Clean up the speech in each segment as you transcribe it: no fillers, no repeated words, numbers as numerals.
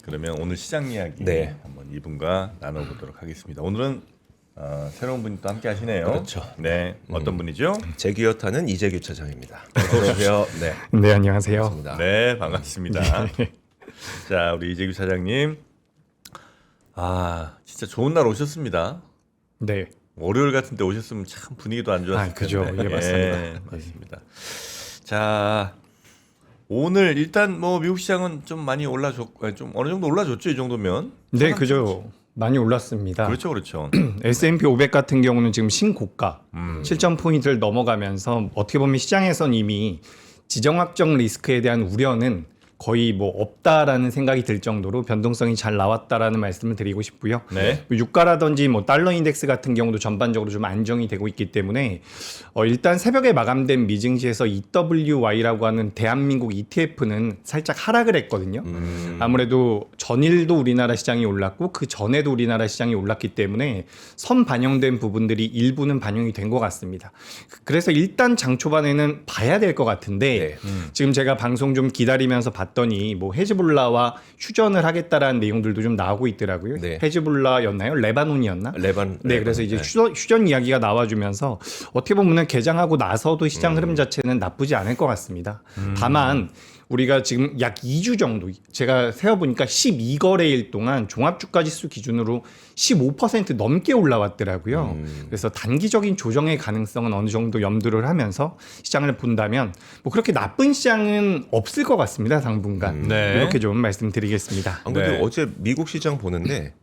그러면 오늘 시장 이야기 네. 한번 이분과 나눠보도록 하겠습니다. 오늘은 새로운 분이 또 함께 하시네요. 그렇죠. 네, 어떤 분이죠? 제기어타는 이재규 차장입니다. 어서 오세요. 네. 네, 안녕하세요. 반갑습니다. 네, 반갑습니다. 자, 우리 이재규 차장님, 진짜 좋은 날 오셨습니다. 네, 월요일 같은 때 오셨으면 참 분위기도 안 좋았을 텐데. 그죠. 예, 맞습니다. 예, 맞습니다. 자, 오늘 일단 뭐 미국 시장은 좀 많이 올라줬고, 좀 어느 정도 올라줬죠, 이 정도면. 네, 그죠. 많이 올랐습니다. 그렇죠, 그렇죠. S&P 500 같은 경우는 지금 신고가 7,000포인트를 넘어가면서 어떻게 보면 시장에선 이미 지정학적 리스크에 대한 우려는 거의 뭐 없다라는 생각이 들 정도로 변동성이 잘 나왔다라는 말씀을 드리고 싶고요. 네. 유가라든지 뭐 달러 인덱스 같은 경우도 전반적으로 좀 안정이 되고 있기 때문에 일단 새벽에 마감된 미증시에서 EWY라고 하는 대한민국 ETF는 살짝 하락을 했거든요. 아무래도 전일도 우리나라 시장이 올랐고 그 전에도 우리나라 시장이 올랐기 때문에 선 반영된 부분들이 일부는 반영이 된 것 같습니다. 그래서 일단 장 초반에는 봐야 될 것 같은데 지금 제가 방송 좀 기다리면서 봤더니 뭐 헤즈볼라와 휴전을 하겠다라는 내용들도 좀 나오고 있더라고요. 네. 헤즈볼라였나요? 레바논이었나? 레반. 네, 그래서 이제 휴전 이야기가 나와주면서 어떻게 보면 개장하고 나서도 시장 흐름 자체는 나쁘지 않을 것 같습니다. 다만 우리가 지금 약 2주 정도 제가 세어보니까 12거래일 동안 종합주가지수 기준으로 15% 넘게 올라왔더라고요. 그래서 단기적인 조정의 가능성은 어느 정도 염두를 하면서 시장을 본다면 뭐 그렇게 나쁜 시장은 없을 것 같습니다. 당분간. 네. 이렇게 좀 말씀드리겠습니다. 안 그래도 네. 어제 미국 시장 보는데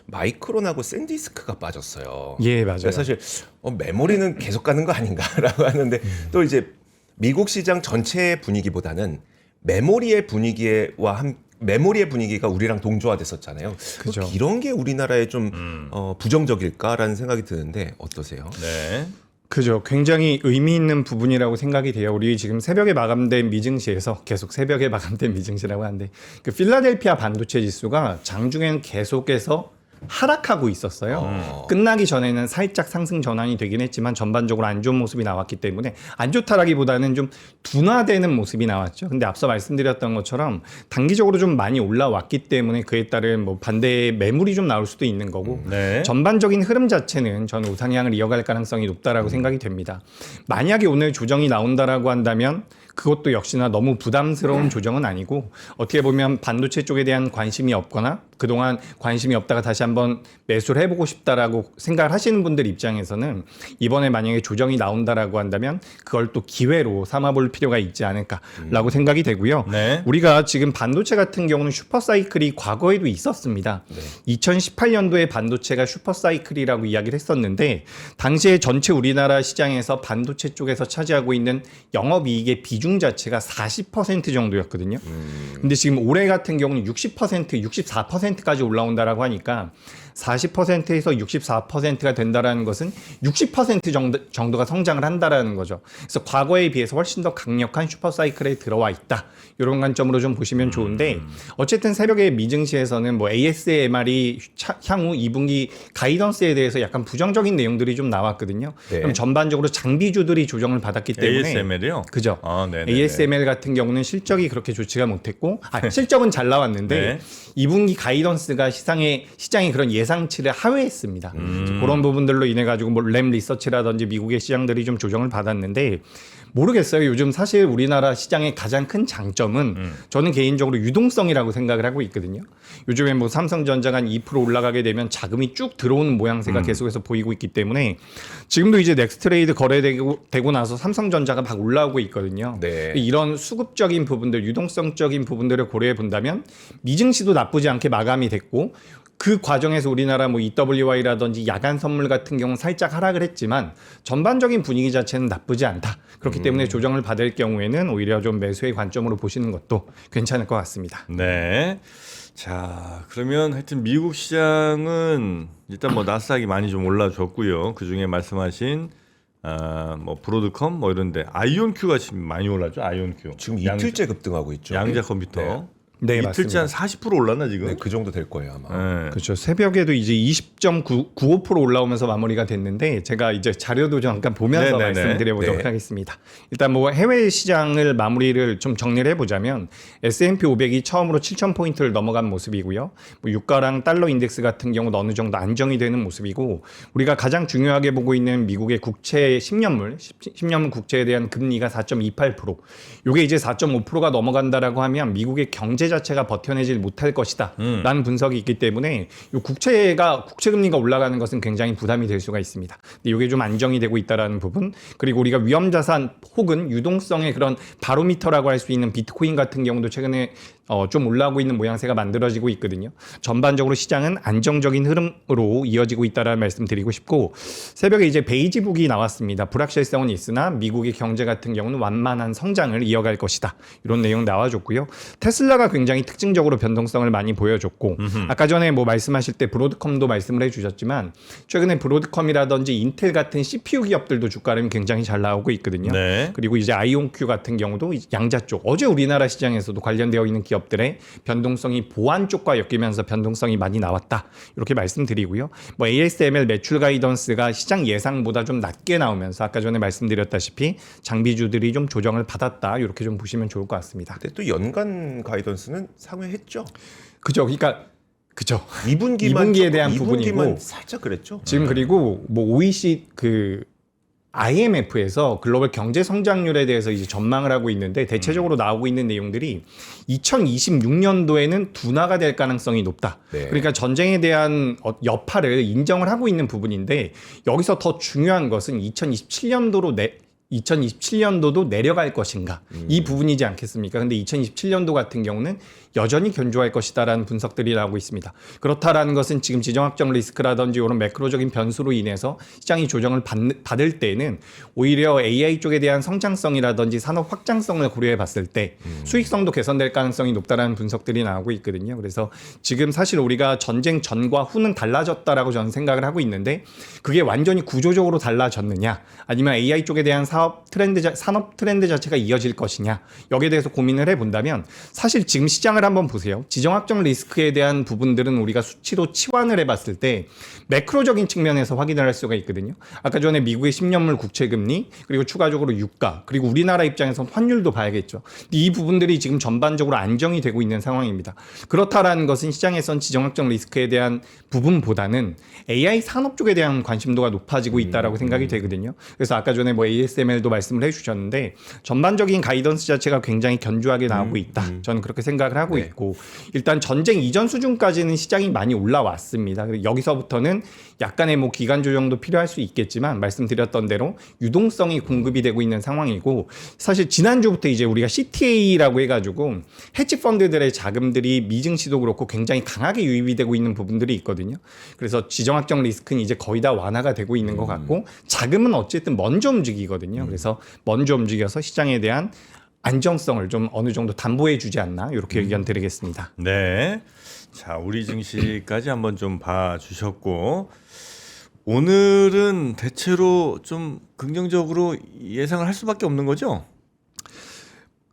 마이크론하고 샌디스크가 빠졌어요. 예, 맞아요. 그래서 사실 메모리는 계속 가는 거 아닌가라고 하는데 또 이제 미국 시장 전체의 분위기보다는 메모리의 분위기가 우리랑 동조화됐었잖아요. 그죠. 이런 게 우리나라에 좀 부정적일까라는 생각이 드는데 어떠세요? 네. 그죠. 굉장히 의미 있는 부분이라고 생각이 돼요. 우리 지금 새벽에 마감된 미증시에서 계속 새벽에 마감된 미증시라고 하는데 그 필라델피아 반도체 지수가 장중에는 계속해서 하락하고 있었어요. 끝나기 전에는 살짝 상승 전환이 되긴 했지만 전반적으로 안 좋은 모습이 나왔기 때문에 안 좋다라기보다는 좀 둔화되는 모습이 나왔죠. 근데 앞서 말씀드렸던 것처럼 단기적으로 좀 많이 올라왔기 때문에 그에 따른 뭐 반대의 매물이 좀 나올 수도 있는 거고 네. 전반적인 흐름 자체는 저는 우상향을 이어갈 가능성이 높다라고 생각이 됩니다. 만약에 오늘 조정이 나온다라고 한다면 그것도 역시나 너무 부담스러운 조정은 아니고 어떻게 보면 반도체 쪽에 대한 관심이 없거나 그동안 관심이 없다가 다시 한번 매수를 해보고 싶다라고 생각을 하시는 분들 입장에서는 이번에 만약에 조정이 나온다라고 한다면 그걸 또 기회로 삼아볼 필요가 있지 않을까라고 생각이 되고요. 네. 우리가 지금 반도체 같은 경우는 슈퍼사이클이 과거에도 있었습니다. 2018년도에 반도체가 슈퍼사이클이라고 이야기를 했었는데 당시에 전체 우리나라 시장에서 반도체 쪽에서 차지하고 있는 영업이익의 비중 자체가 40% 정도였거든요. 근데 지금 올해 같은 경우는 60%, 64%까지 올라온다라고 하니까 40%에서 64%가 된다라는 것은 60% 정도가 성장을 한다라는 거죠. 그래서 과거에 비해서 훨씬 더 강력한 슈퍼사이클에 들어와 있다. 이런 관점으로 좀 보시면 좋은데 어쨌든 새벽에 미증시에서는 뭐 ASMR이 향후 2분기 가이던스에 대해서 약간 부정적인 내용들이 좀 나왔거든요. 네. 그럼 전반적으로 장비주들이 조정을 받았기 때문에 ASML이요? 그죠. 네네. ASML 같은 경우는 실적이 그렇게 좋지가 못했고 실적은 잘 나왔는데 네. 2분기 가이던스가 시장이 그런 예상치를 하회했습니다. 그런 부분들로 인해 가지고 뭐 램 리서치라든지 미국의 시장들이 좀 조정을 받았는데 모르겠어요. 요즘 사실 우리나라 시장의 가장 큰 장점은 저는 개인적으로 유동성이라고 생각을 하고 있거든요. 요즘에 뭐 삼성전자가 한 2% 올라가게 되면 자금이 쭉 들어오는 모양새가 계속해서 보이고 있기 때문에 지금도 이제 넥스트레이드 거래되고 나서 삼성전자가 막 올라오고 있거든요. 네. 이런 수급적인 부분들, 유동성적인 부분들을 고려해 본다면 미증시도 나쁘지 않게 마감이 됐고 그 과정에서 우리나라 뭐 EWY라든지 야간 선물 같은 경우는 살짝 하락을 했지만 전반적인 분위기 자체는 나쁘지 않다. 그렇기 때문에 조정을 받을 경우에는 오히려 좀 매수의 관점으로 보시는 것도 괜찮을 것 같습니다. 네. 자, 그러면 하여튼 미국 시장은 일단 뭐 나스닥이 많이 좀 올라줬고요. 그 중에 말씀하신 뭐 브로드컴 뭐 이런데 아이온큐가 지금 많이 올랐죠. 아이온큐. 지금 이틀째 급등하고 있죠. 양자 컴퓨터. 네. 네, 이틀째 맞습니다. 한 40% 올랐나 지금? 네, 그 정도 될 거예요 아마. 네. 그렇죠. 새벽에도 이제 20.95% 올라오면서 마무리가 됐는데 제가 이제 자료도 잠깐 보면서 네네네. 말씀드려보도록 네. 하겠습니다. 일단 뭐 해외 시장을 마무리를 좀 정리를 해보자면 S&P 500이 처음으로 7,000포인트를 넘어간 모습이고요. 뭐 유가랑 달러 인덱스 같은 경우는 어느 정도 안정이 되는 모습이고 우리가 가장 중요하게 보고 있는 미국의 국채 10년물 국채에 대한 금리가 4.28%. 이게 이제 4.5%가 넘어간다라고 하면 미국의 경제 자체가 버텨내질 못할 것이다 라는 분석이 있기 때문에 이 국채 금리가 올라가는 것은 굉장히 부담이 될 수가 있습니다. 근데 이게 좀 안정이 되고 있다라는 부분, 그리고 우리가 위험 자산 혹은 유동성의 그런 바로미터라고 할 수 있는 비트코인 같은 경우도 최근에 좀 올라오고 있는 모양새가 만들어지고 있거든요. 전반적으로 시장은 안정적인 흐름으로 이어지고 있다라는 말씀 드리고 싶고, 새벽에 이제 베이지북이 나왔습니다. 불확실성은 있으나 미국의 경제 같은 경우는 완만한 성장을 이어갈 것이다. 이런 내용 나와줬고요. 테슬라가 굉장히 특징적으로 변동성을 많이 보여줬고, 아까 전에 뭐 말씀하실 때 브로드컴도 말씀을 해주셨지만 최근에 브로드컴이라든지 인텔 같은 CPU 기업들도 주가 흐름이 굉장히 잘 나오고 있거든요. 네. 그리고 이제 아이온큐 같은 경우도 양자 쪽, 어제 우리나라 시장에서도 관련되어 있는 기업들의 변동성이 보안 쪽과 엮이면서 변동성이 많이 나왔다. 이렇게 말씀드리고요. 뭐 ASML 매출 가이던스가 시장 예상보다 좀 낮게 나오면서 아까 전에 말씀드렸다시피 장비주들이 좀 조정을 받았다. 이렇게 좀 보시면 좋을 것 같습니다. 근데 또 연간 가이던스는 상회했죠. 그죠? 그러니까 그죠. 2분기에 대한 2분기만 부분이고 살짝 그랬죠. 지금 그리고 뭐 OECD IMF에서 글로벌 경제 성장률에 대해서 이제 전망을 하고 있는데 대체적으로 나오고 있는 내용들이 2026년도에는 둔화가 될 가능성이 높다. 네. 그러니까 전쟁에 대한 여파를 인정을 하고 있는 부분인데 여기서 더 중요한 것은 2027년도도 내려갈 것인가 이 부분이지 않겠습니까? 근데 2027년도 같은 경우는 여전히 견조할 것이다라는 분석들이 나오고 있습니다. 그렇다라는 것은 지금 지정학적 리스크라든지 이런 매크로적인 변수로 인해서 시장이 조정을 받을 때는 오히려 AI 쪽에 대한 성장성이라든지 산업 확장성을 고려해 봤을 때 수익성도 개선될 가능성이 높다라는 분석들이 나오고 있거든요. 그래서 지금 사실 우리가 전쟁 전과 후는 달라졌다라고 저는 생각을 하고 있는데 그게 완전히 구조적으로 달라졌느냐 아니면 AI 쪽에 대한 산업 트렌드 자체가 이어질 것이냐 여기에 대해서 고민을 해본다면 사실 지금 시장을 한번 보세요. 지정학적 리스크에 대한 부분들은 우리가 수치로 치환을 해봤을 때 매크로적인 측면에서 확인을 할 수가 있거든요. 아까 전에 미국의 10년물 국채금리 그리고 추가적으로 유가 그리고 우리나라 입장에서 환율도 봐야겠죠. 이 부분들이 지금 전반적으로 안정이 되고 있는 상황입니다. 그렇다라는 것은 시장에선 지정학적 리스크에 대한 부분보다는 AI 산업 쪽에 대한 관심도가 높아지고 있다라고 생각이 되거든요. 그래서 아까 전에 뭐 ASML도 말씀을 해주셨는데 전반적인 가이던스 자체가 굉장히 견조하게 나오고 있다. 저는 그렇게 생각을 하고 네. 있고 일단 전쟁 이전 수준까지는 시장이 많이 올라왔습니다. 그리고 여기서부터는 약간의 뭐 기간 조정도 필요할 수 있겠지만 말씀드렸던 대로 유동성이 공급이 되고 있는 상황이고 사실 지난주부터 이제 우리가 CTA라고 해가지고 헤지 펀드들의 자금들이 미증시도 그렇고 굉장히 강하게 유입이 되고 있는 부분들이 있거든요. 그래서 지정학적 리스크는 이제 거의 다 완화가 되고 있는 것 같고 자금은 어쨌든 먼저 움직이거든요. 그래서 먼저 움직여서 시장에 대한 안정성을 좀 어느 정도 담보해 주지 않나 이렇게 의견 드리겠습니다. 네. 자, 우리 증시까지 한번 좀 봐주셨고 오늘은 대체로 좀 긍정적으로 예상을 할 수밖에 없는 거죠?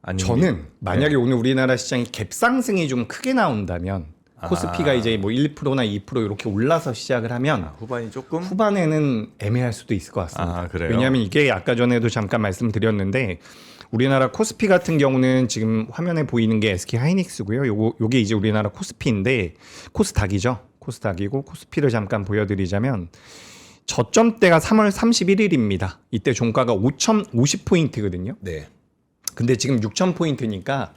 아니면 저는 만약에 오늘 우리나라 시장이 갭상승이 좀 크게 나온다면 코스피가 이제 뭐 1%나 2% 이렇게 올라서 시작을 하면 후반이 조금 후반에는 애매할 수도 있을 것 같습니다. 아, 그래요? 왜냐하면 이게 아까 전에도 잠깐 말씀드렸는데 우리나라 코스피 같은 경우는 지금 화면에 보이는 게 SK 하이닉스고요. 요게 이제 우리나라 코스피인데 코스닥이죠. 코스닥이고 코스피를 잠깐 보여드리자면 저점대가 3월 31일입니다. 이때 종가가 5,050포인트거든요. 네. 근데 지금 6,000포인트니까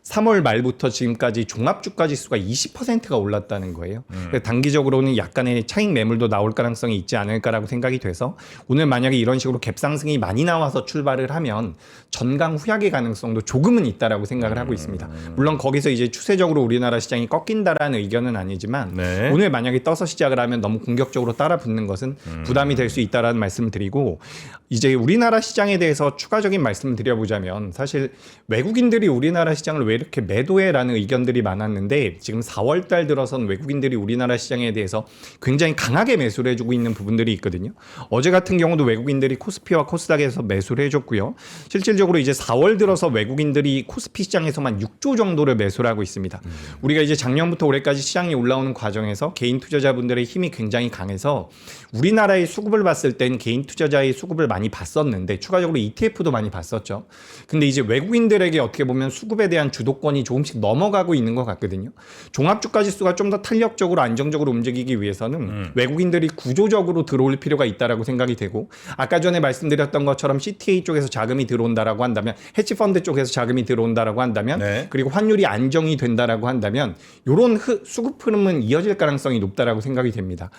3월 말부터 지금까지 종합주가 지수가 20%가 올랐다는 거예요. 그래서 단기적으로는 약간의 차익 매물도 나올 가능성이 있지 않을까라고 생각이 돼서 오늘 만약에 이런 식으로 갭상승이 많이 나와서 출발을 하면 전강 후약의 가능성도 조금은 있다라고 생각을 하고 있습니다. 물론 거기서 이제 추세적으로 우리나라 시장이 꺾인다라는 의견은 아니지만 네. 오늘 만약에 떠서 시작을 하면 너무 공격적으로 따라 붙는 것은 부담이 될 수 있다라는 말씀을 드리고 이제 우리나라 시장에 대해서 추가적인 말씀을 드려보자면 사실 외국인들이 우리나라 시장을 왜 이렇게 매도해라는 의견들이 많았는데 지금 4월 달 들어선 외국인들이 우리나라 시장에 대해서 굉장히 강하게 매수를 해주고 있는 부분들이 있거든요. 어제 같은 경우도 외국인들이 코스피와 코스닥에서 매수를 해줬고요. 실질적으로 이제 4월 들어서 외국인들이 코스피 시장에서만 6조 정도를 매수를 하고 있습니다. 우리가 이제 작년부터 올해까지 시장이 올라오는 과정에서 개인 투자자분들의 힘이 굉장히 강해서 우리나라의 수급을 봤을 땐 개인 투자자의 수급을 많이 봤었는데 추가적으로 ETF도 많이 봤었죠. 근데 이제 외국인들에게 어떻게 보면 수급에 대한 주도권이 조금씩 넘어가고 있는 것 같거든요. 종합주가지수가 좀 더 탄력적으로 안정적으로 움직이기 위해서는 외국인들이 구조적으로 들어올 필요가 있다라고 생각이 되고 아까 전에 말씀드렸던 것처럼 CTA 쪽에서 자금이 들어온다라고 한다면 헤지펀드 쪽에서 자금이 들어온다라고 한다면 네. 그리고 환율이 안정이 된다라고 한다면 이런 수급 흐름은 이어질 가능성이 높다라고 생각이 됩니다.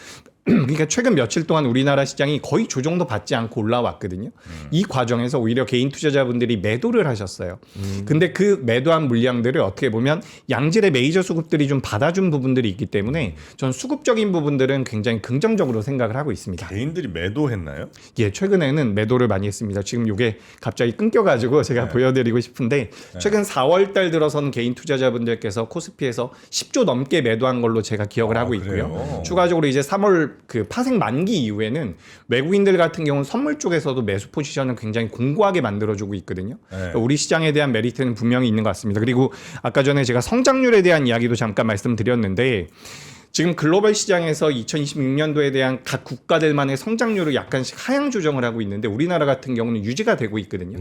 그러니까 최근 며칠 동안 우리나라 시장이 거의 조정도 받지 않고 올라왔거든요. 이 과정에서 오히려 개인 투자자분들이 매도를 하셨어요. 근데 그 매도한 물량들을 어떻게 보면 양질의 메이저 수급들이 좀 받아준 부분들이 있기 때문에 전 수급적인 부분들은 굉장히 긍정적으로 생각을 하고 있습니다. 개인들이 매도했나요? 예, 최근에는 매도를 많이 했습니다. 지금 이게 갑자기 끊겨가지고 제가 보여드리고 싶은데 최근 4월 달 들어서는 개인 투자자분들께서 코스피에서 10조 넘게 매도한 걸로 제가 기억을 하고 있고요. 그래요? 추가적으로 이제 3월 그 파생 만기 이후에는 외국인들 같은 경우는 선물 쪽에서도 매수 포지션을 굉장히 공고하게 만들어주고 있거든요. 그러니까 우리 시장에 대한 메리트는 분명히 있는 것 같습니다. 그리고 아까 전에 제가 성장률에 대한 이야기도 잠깐 말씀드렸는데 지금 글로벌 시장에서 2026년도에 대한 각 국가들만의 성장률을 약간씩 하향 조정을 하고 있는데 우리나라 같은 경우는 유지가 되고 있거든요.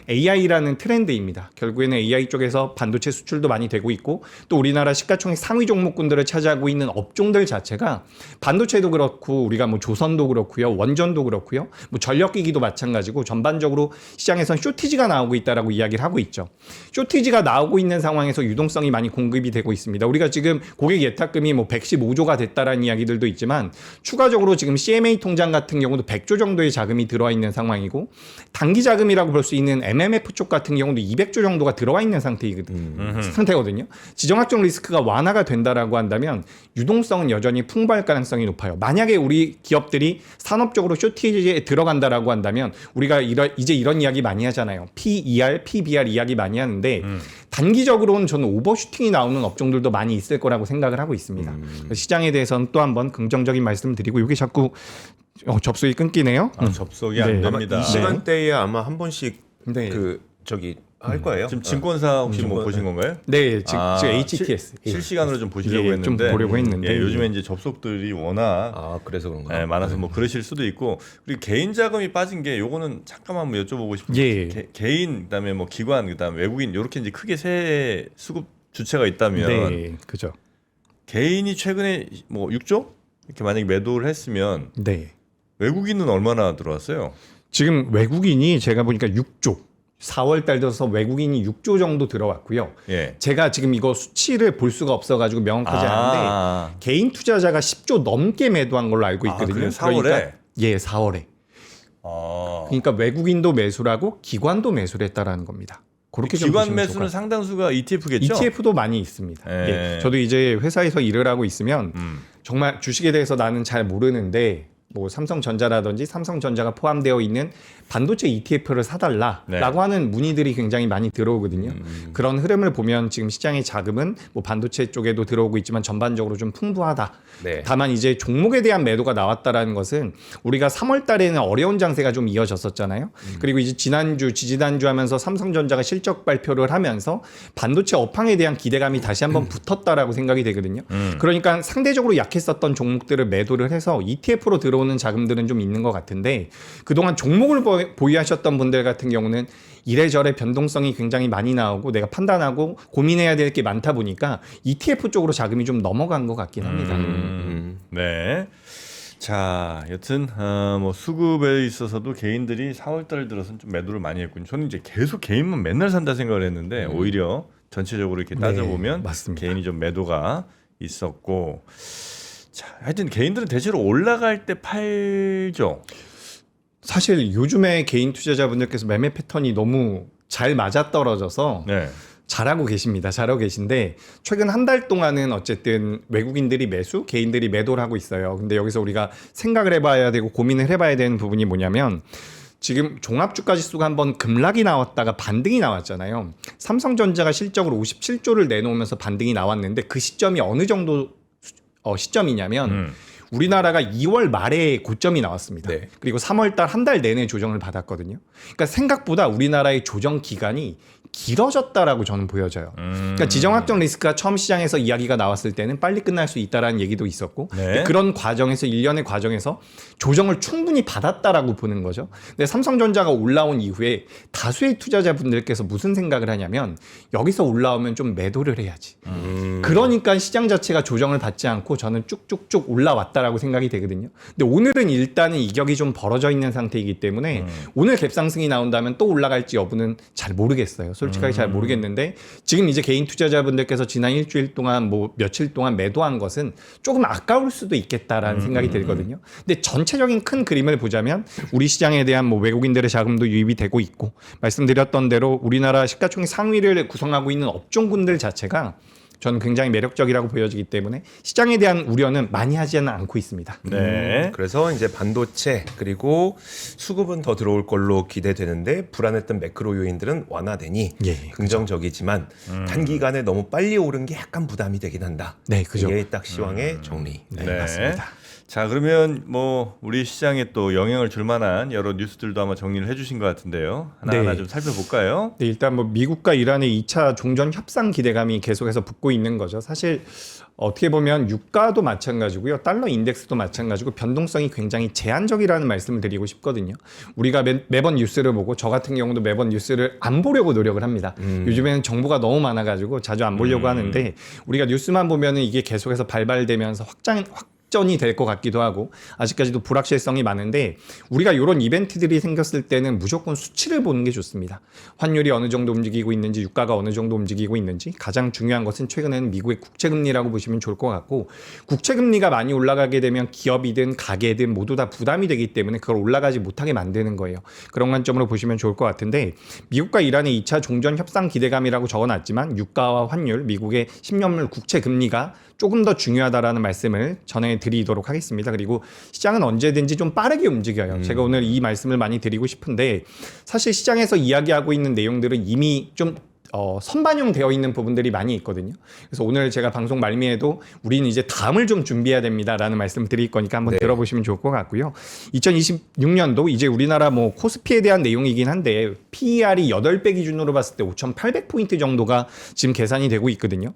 AI라는 트렌드입니다. 결국에는 AI 쪽에서 반도체 수출도 많이 되고 있고 또 우리나라 시가총액 상위 종목군들을 차지하고 있는 업종들 자체가 반도체도 그렇고 우리가 뭐 조선도 그렇고요. 원전도 그렇고요. 뭐 전력기기도 마찬가지고 전반적으로 시장에선 쇼티지가 나오고 있다라고 이야기를 하고 있죠. 쇼티지가 나오고 있는 상황에서 유동성이 많이 공급이 되고 있습니다. 우리가 지금 고객 예탁금이 뭐 115조가 됐다라는 이야기들도 있지만 추가적으로 지금 CMA 통장 같은 경우도 100조 정도의 자금이 들어와 있는 상황이고 단기 자금이라고 볼 수 있는 MMF 쪽 같은 경우도 200조 정도가 들어와 있는 상태거든요. 지정학적 리스크가 완화가 된다라고 한다면 유동성은 여전히 풍부할 가능성이 높아요. 만약에 우리 기업들이 산업적으로 쇼티지에 들어간다라고 한다면 우리가 이제 이런 이야기 많이 하잖아요. PER, PBR 이야기 많이 하는데 단기적으로는 저는 오버슈팅이 나오는 업종들도 많이 있을 거라고 생각을 하고 있습니다. 시장에 대해서는 또 한번 긍정적인 말씀을 드리고 이게 자꾸 접속이 끊기네요. 접속이 안 네. 됩니다. 이 시간대에 아마 한 번씩 네. 그 저기 할 거예요. 지금 증권사 혹시 뭐 보신 건가요? 네, 지금 HTS 실시간으로 좀 보시려고 예, 했는데 좀 보려고 했는데 예, 요즘에 이제 접속들이 워낙 아 그래서 그런가요? 많아서 뭐 그러실 수도 있고 그리고 개인 자금이 빠진 게 요거는 잠깐만 한번 여쭤보고 싶은데 예. 개인 그다음에 뭐 기관 그다음에 외국인 이렇게 이제 크게 세 수급 주체가 있다면 네, 그죠. 개인이 최근에 뭐 6조 이렇게 만약에 매도를 했으면 네. 외국인은 얼마나 들어왔어요? 지금 외국인이 제가 보니까 6조 4월 달 들어서 외국인이 6조 정도 들어왔고요. 예. 제가 지금 이거 수치를 볼 수가 없어가지고 명확하지 않은데 아, 개인 투자자가 10조 넘게 매도한 걸로 알고 있거든요. 그래요? 4월에? 그러니까, 예, 4월에. 아. 그러니까 외국인도 매수를 하고 기관도 매수를 했다라는 겁니다. 그렇게 좀 기관 보시면 좋을 것 매수는 같아요. 상당수가 ETF겠죠? ETF도 많이 있습니다. 예. 예. 저도 이제 회사에서 일을 하고 있으면 정말 주식에 대해서 나는 잘 모르는데 뭐 삼성전자라든지 삼성전자가 포함되어 있는 반도체 ETF를 사달라라고 네. 하는 문의들이 굉장히 많이 들어오거든요. 그런 흐름을 보면 지금 시장의 자금은 뭐 반도체 쪽에도 들어오고 있지만 전반적으로 좀 풍부하다. 네. 다만 이제 종목에 대한 매도가 나왔다라는 것은 우리가 3월 달에는 어려운 장세가 좀 이어졌었잖아요. 그리고 이제 지난주, 지지난주 하면서 삼성전자가 실적 발표를 하면서 반도체 업황에 대한 기대감이 다시 한번 붙었다라고 생각이 되거든요. 그러니까 상대적으로 약했었던 종목들을 매도를 해서 ETF로 들어오는 자금들은 좀 있는 것 같은데 그동안 종목을 보유하셨던 분들 같은 경우는 이래저래 변동성이 굉장히 많이 나오고 내가 판단하고 고민해야 될 게 많다 보니까 ETF 쪽으로 자금이 좀 넘어간 것 같긴 합니다. 네. 자, 여튼 뭐 수급에 있어서도 개인들이 4월달 들어서는 좀 매도를 많이 했군요. 저는 이제 계속 개인만 맨날 산다 생각을 했는데 오히려 전체적으로 이렇게 따져보면 맞습니다. 개인이 좀 매도가 있었고, 자, 하여튼 개인들은 대체로 올라갈 때 팔죠. 사실 요즘에 개인 투자자분들께서 매매 패턴이 너무 잘 맞아떨어져서 네. 잘하고 계십니다. 잘하고 계신데 최근 한 달 동안은 어쨌든 외국인들이 매수, 개인들이 매도를 하고 있어요. 근데 여기서 우리가 생각을 해봐야 되고 고민을 해봐야 되는 부분이 뭐냐면 지금 종합주가 지수가 한번 급락이 나왔다가 반등이 나왔잖아요. 삼성전자가 실적으로 57조를 내놓으면서 반등이 나왔는데 그 시점이 어느 정도 시점이냐면 우리나라가 2월 말에 고점이 나왔습니다. 네. 그리고 3월 달 한 달 내내 조정을 받았거든요. 그러니까 생각보다 우리나라의 조정 기간이 길어졌다라고 저는 보여져요. 그러니까 지정학적 리스크가 처음 시장에서 이야기가 나왔을 때는 빨리 끝날 수 있다라는 얘기도 있었고 네. 근데 그런 과정에서 일련의 과정에서 조정을 충분히 받았다라고 보는 거죠. 근데 삼성전자가 올라온 이후에 다수의 투자자분들께서 무슨 생각을 하냐면 여기서 올라오면 좀 매도를 해야지. 그러니까 시장 자체가 조정을 받지 않고 저는 쭉쭉쭉 올라왔다라고 생각이 되거든요. 근데 오늘은 일단은 이격이 좀 벌어져 있는 상태이기 때문에 오늘 갭상승이 나온다면 또 올라갈지 여부는 잘 모르겠어요. 솔직하게 잘 모르겠는데 지금 이제 개인 투자자분들께서 지난 일주일 동안 뭐 며칠 동안 매도한 것은 조금 아까울 수도 있겠다라는 생각이 들거든요. 근데 전체적인 큰 그림을 보자면 우리 시장에 대한 뭐 외국인들의 자금도 유입이 되고 있고 말씀드렸던 대로 우리나라 시가총액 상위를 구성하고 있는 업종군들 자체가 저는 굉장히 매력적이라고 보여지기 때문에 시장에 대한 우려는 많이 하지는 않고 있습니다. 네. 그래서 이제 반도체 그리고 수급은 더 들어올 걸로 기대되는데 불안했던 매크로 요인들은 완화되니 예, 긍정적이지만 단기간에 너무 빨리 오른 게 약간 부담이 되긴 한다. 네, 그죠. 이게 딱 시황의 정리. 네, 맞습니다. 자, 그러면 뭐 우리 시장에 또 영향을 줄 만한 여러 뉴스들도 아마 정리를 해주신 것 같은데요. 하나하나 네. 좀 살펴볼까요? 네, 일단 뭐 미국과 이란의 2차 종전 협상 기대감이 계속해서 붙고 있는 거죠. 사실 어떻게 보면 유가도 마찬가지고요. 달러 인덱스도 마찬가지고 변동성이 굉장히 제한적이라는 말씀을 드리고 싶거든요. 우리가 매번 뉴스를 보고 저 같은 경우도 매번 뉴스를 안 보려고 노력을 합니다. 요즘에는 정보가 너무 많아가지고 자주 안 보려고 하는데 우리가 뉴스만 보면은 이게 계속해서 발발되면서 확전이 될 것 같기도 하고 아직까지도 불확실성이 많은데 우리가 이런 이벤트들이 생겼을 때는 무조건 수치를 보는 게 좋습니다. 환율이 어느 정도 움직이고 있는지 유가가 어느 정도 움직이고 있는지 가장 중요한 것은 최근에는 미국의 국채금리라고 보시면 좋을 것 같고 국채금리가 많이 올라가게 되면 기업이든 가게든 모두 다 부담이 되기 때문에 그걸 올라가지 못하게 만드는 거예요. 그런 관점으로 보시면 좋을 것 같은데 미국과 이란의 2차 종전 협상 기대감이라고 적어놨지만 유가와 환율, 미국의 10년물 국채금리가 조금 더 중요하다라는 말씀을 전해드리도록 하겠습니다. 그리고 시장은 언제든지 좀 빠르게 움직여요. 제가 오늘 이 말씀을 많이 드리고 싶은데 사실 시장에서 이야기하고 있는 내용들은 이미 좀 선반영되어 있는 부분들이 많이 있거든요. 그래서 오늘 제가 방송 말미에도 우리는 이제 다음을 좀 준비해야 됩니다라는 말씀 드릴 거니까 한번 들어보시면 좋을 것 같고요. 2026년도 이제 우리나라 뭐 코스피에 대한 내용이긴 한데 PER이 8배 기준으로 봤을 때 5,800포인트 정도가 지금 계산이 되고 있거든요.